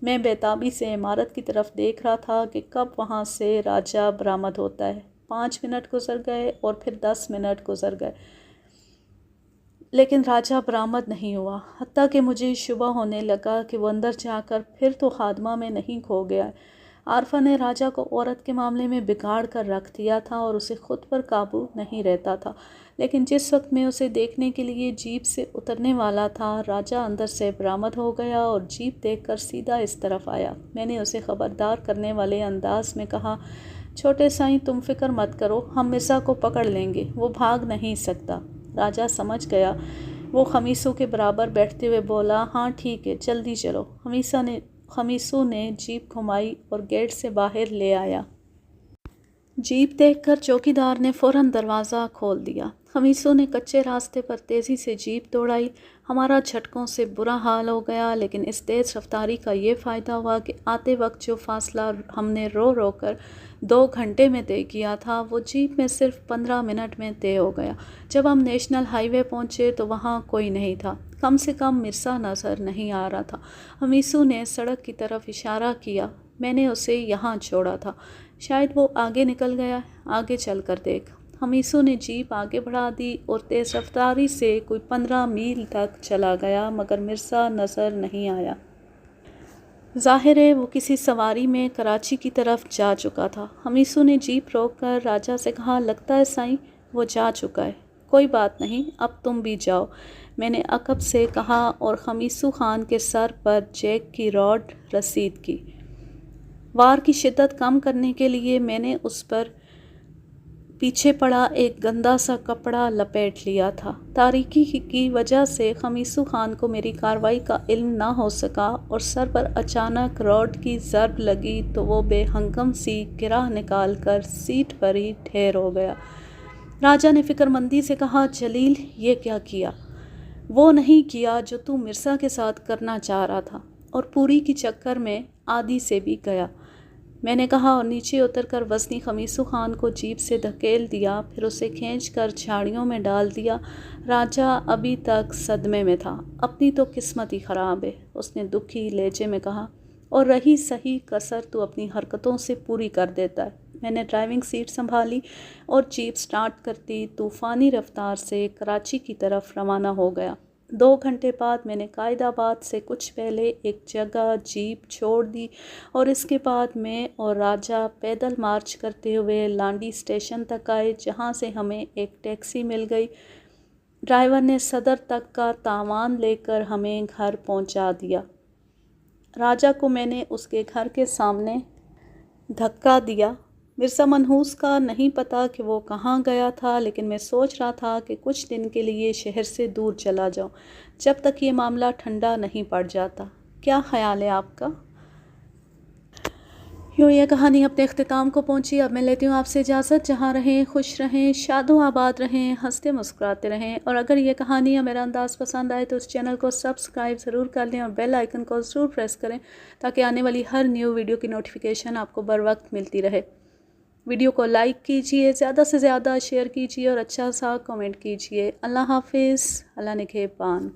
میں بےتابی سے عمارت کی طرف دیکھ رہا تھا کہ کب وہاں سے راجا برآمد ہوتا ہے۔ 5 منٹ گزر گئے اور پھر 10 منٹ گزر گئے، لیکن راجا برآمد نہیں ہوا۔ حتیٰ کہ مجھے شبہ ہونے لگا کہ وہ اندر جا کر پھر تو خادمہ میں نہیں کھو گیا ہے۔ عارفہ نے راجا کو عورت کے معاملے میں بگاڑ کر رکھ دیا تھا اور اسے خود پر قابو نہیں رہتا تھا۔ لیکن جس وقت میں اسے دیکھنے کے لیے جیپ سے اترنے والا تھا، راجا اندر سے برآمد ہو گیا اور جیپ دیکھ کر سیدھا اس طرف آیا۔ میں نے اسے خبردار کرنے والے انداز میں کہا، چھوٹے سائیں تم فکر مت کرو، ہم مرزا کو پکڑ لیں گے، وہ بھاگ نہیں سکتا۔ راجا سمجھ گیا۔ وہ خمیسو کے برابر بیٹھتے ہوئے بولا، ہاں ٹھیک ہے، جلدی چلو۔ خمیسو نے جیپ گھمائی اور گیٹ سے باہر لے آیا۔ جیپ دیکھ کر چوکیدار نے فوراً دروازہ کھول دیا۔ خمیسو نے کچے راستے پر تیزی سے جیپ دوڑائی۔ ہمارا جھٹکوں سے برا حال ہو گیا، لیکن اس تیز رفتاری کا یہ فائدہ ہوا کہ آتے وقت جو فاصلہ ہم نے رو رو کر 2 گھنٹے میں طے کیا تھا، وہ جیپ میں صرف 15 منٹ میں طے ہو گیا۔ جب ہم نیشنل ہائی وے پہنچے تو وہاں کوئی نہیں تھا، کم سے کم مرزا نظر نہیں آ رہا تھا۔ خمیسو نے سڑک کی طرف اشارہ کیا۔ میں نے اسے یہاں چھوڑا تھا، شاید وہ آگے نکل گیا ہے، آگے چل کر دیکھ۔ خمیسو نے جیپ آگے بڑھا دی اور تیز رفتاری سے کوئی 15 میل تک چلا گیا، مگر مرزا نظر نہیں آیا۔ ظاہر ہے وہ کسی سواری میں کراچی کی طرف جا چکا تھا۔ خمیسو نے جیپ روک کر راجا سے کہا، لگتا ہے سائیں وہ جا چکا ہے۔ کوئی بات نہیں، اب تم بھی جاؤ، میں نے عقب سے کہا اور خمیسو خان کے سر پر جیک کی راڈ رسید کی۔ وار کی شدت کم کرنے کے لیے میں نے اس پر پیچھے پڑا ایک گندا سا کپڑا لپیٹ لیا تھا۔ تاریکی کی وجہ سے خمیسو خان کو میری کارروائی کا علم نہ ہو سکا اور سر پر اچانک راڈ کی ضرب لگی تو وہ بے ہنگم سی کرہ نکال کر سیٹ پر ہی ڈھیر ہو گیا۔ راجا نے فکر مندی سے کہا، جلیل یہ کیا کیا؟ وہ نہیں کیا جو تو مرزا کے ساتھ کرنا چاہ رہا تھا، اور پوری کی چکر میں آدھی سے بھی گیا، میں نے کہا اور نیچے اتر کر وزنی خمیسو خان کو جیپ سے دھکیل دیا، پھر اسے کھینچ کر جھاڑیوں میں ڈال دیا۔ راجا ابھی تک صدمے میں تھا۔ اپنی تو قسمت ہی خراب ہے، اس نے دکھی لہجے میں کہا، اور رہی صحیح کسر تو اپنی حرکتوں سے پوری کر دیتا ہے۔ میں نے ڈرائیونگ سیٹ سنبھالی اور جیپ سٹارٹ کرتی طوفانی رفتار سے کراچی کی طرف روانہ ہو گیا۔ 2 گھنٹے بعد میں نے قائد آباد سے کچھ پہلے ایک جگہ جیپ چھوڑ دی اور اس کے بعد میں اور راجا پیدل مارچ کرتے ہوئے لانڈی اسٹیشن تک آئے، جہاں سے ہمیں ایک ٹیکسی مل گئی۔ ڈرائیور نے صدر تک کا تاوان لے کر ہمیں گھر پہنچا دیا۔ راجا کو میں نے اس کے گھر کے سامنے دھکا دیا۔ مرزا منحوس کا نہیں پتا کہ وہ کہاں گیا تھا، لیکن میں سوچ رہا تھا کہ کچھ دن کے لیے شہر سے دور چلا جاؤں، جب تک یہ معاملہ ٹھنڈا نہیں پڑ جاتا۔ کیا خیال ہے آپ کا؟ یوں یہ کہانی اپنے اختتام کو پہنچی. اب میں لیتی ہوں آپ سے اجازت. جہاں رہیں خوش رہیں، شاد و آباد رہیں، ہنستے مسکراتے رہیں. اور اگر یہ کہانی یا میرا انداز پسند آئے تو اس چینل کو سبسکرائب ضرور کر لیں اور بیل آئیکن کو ضرور پریس کریں تاکہ آنے والی ہر نیو ویڈیو کی نوٹیفیکیشن آپ کو بر وقت ملتی رہے. ویڈیو کو لائک کیجئے، زیادہ سے زیادہ شیئر کیجئے اور اچھا سا کمنٹ کیجئے. اللہ حافظ. اللہ نگہبان.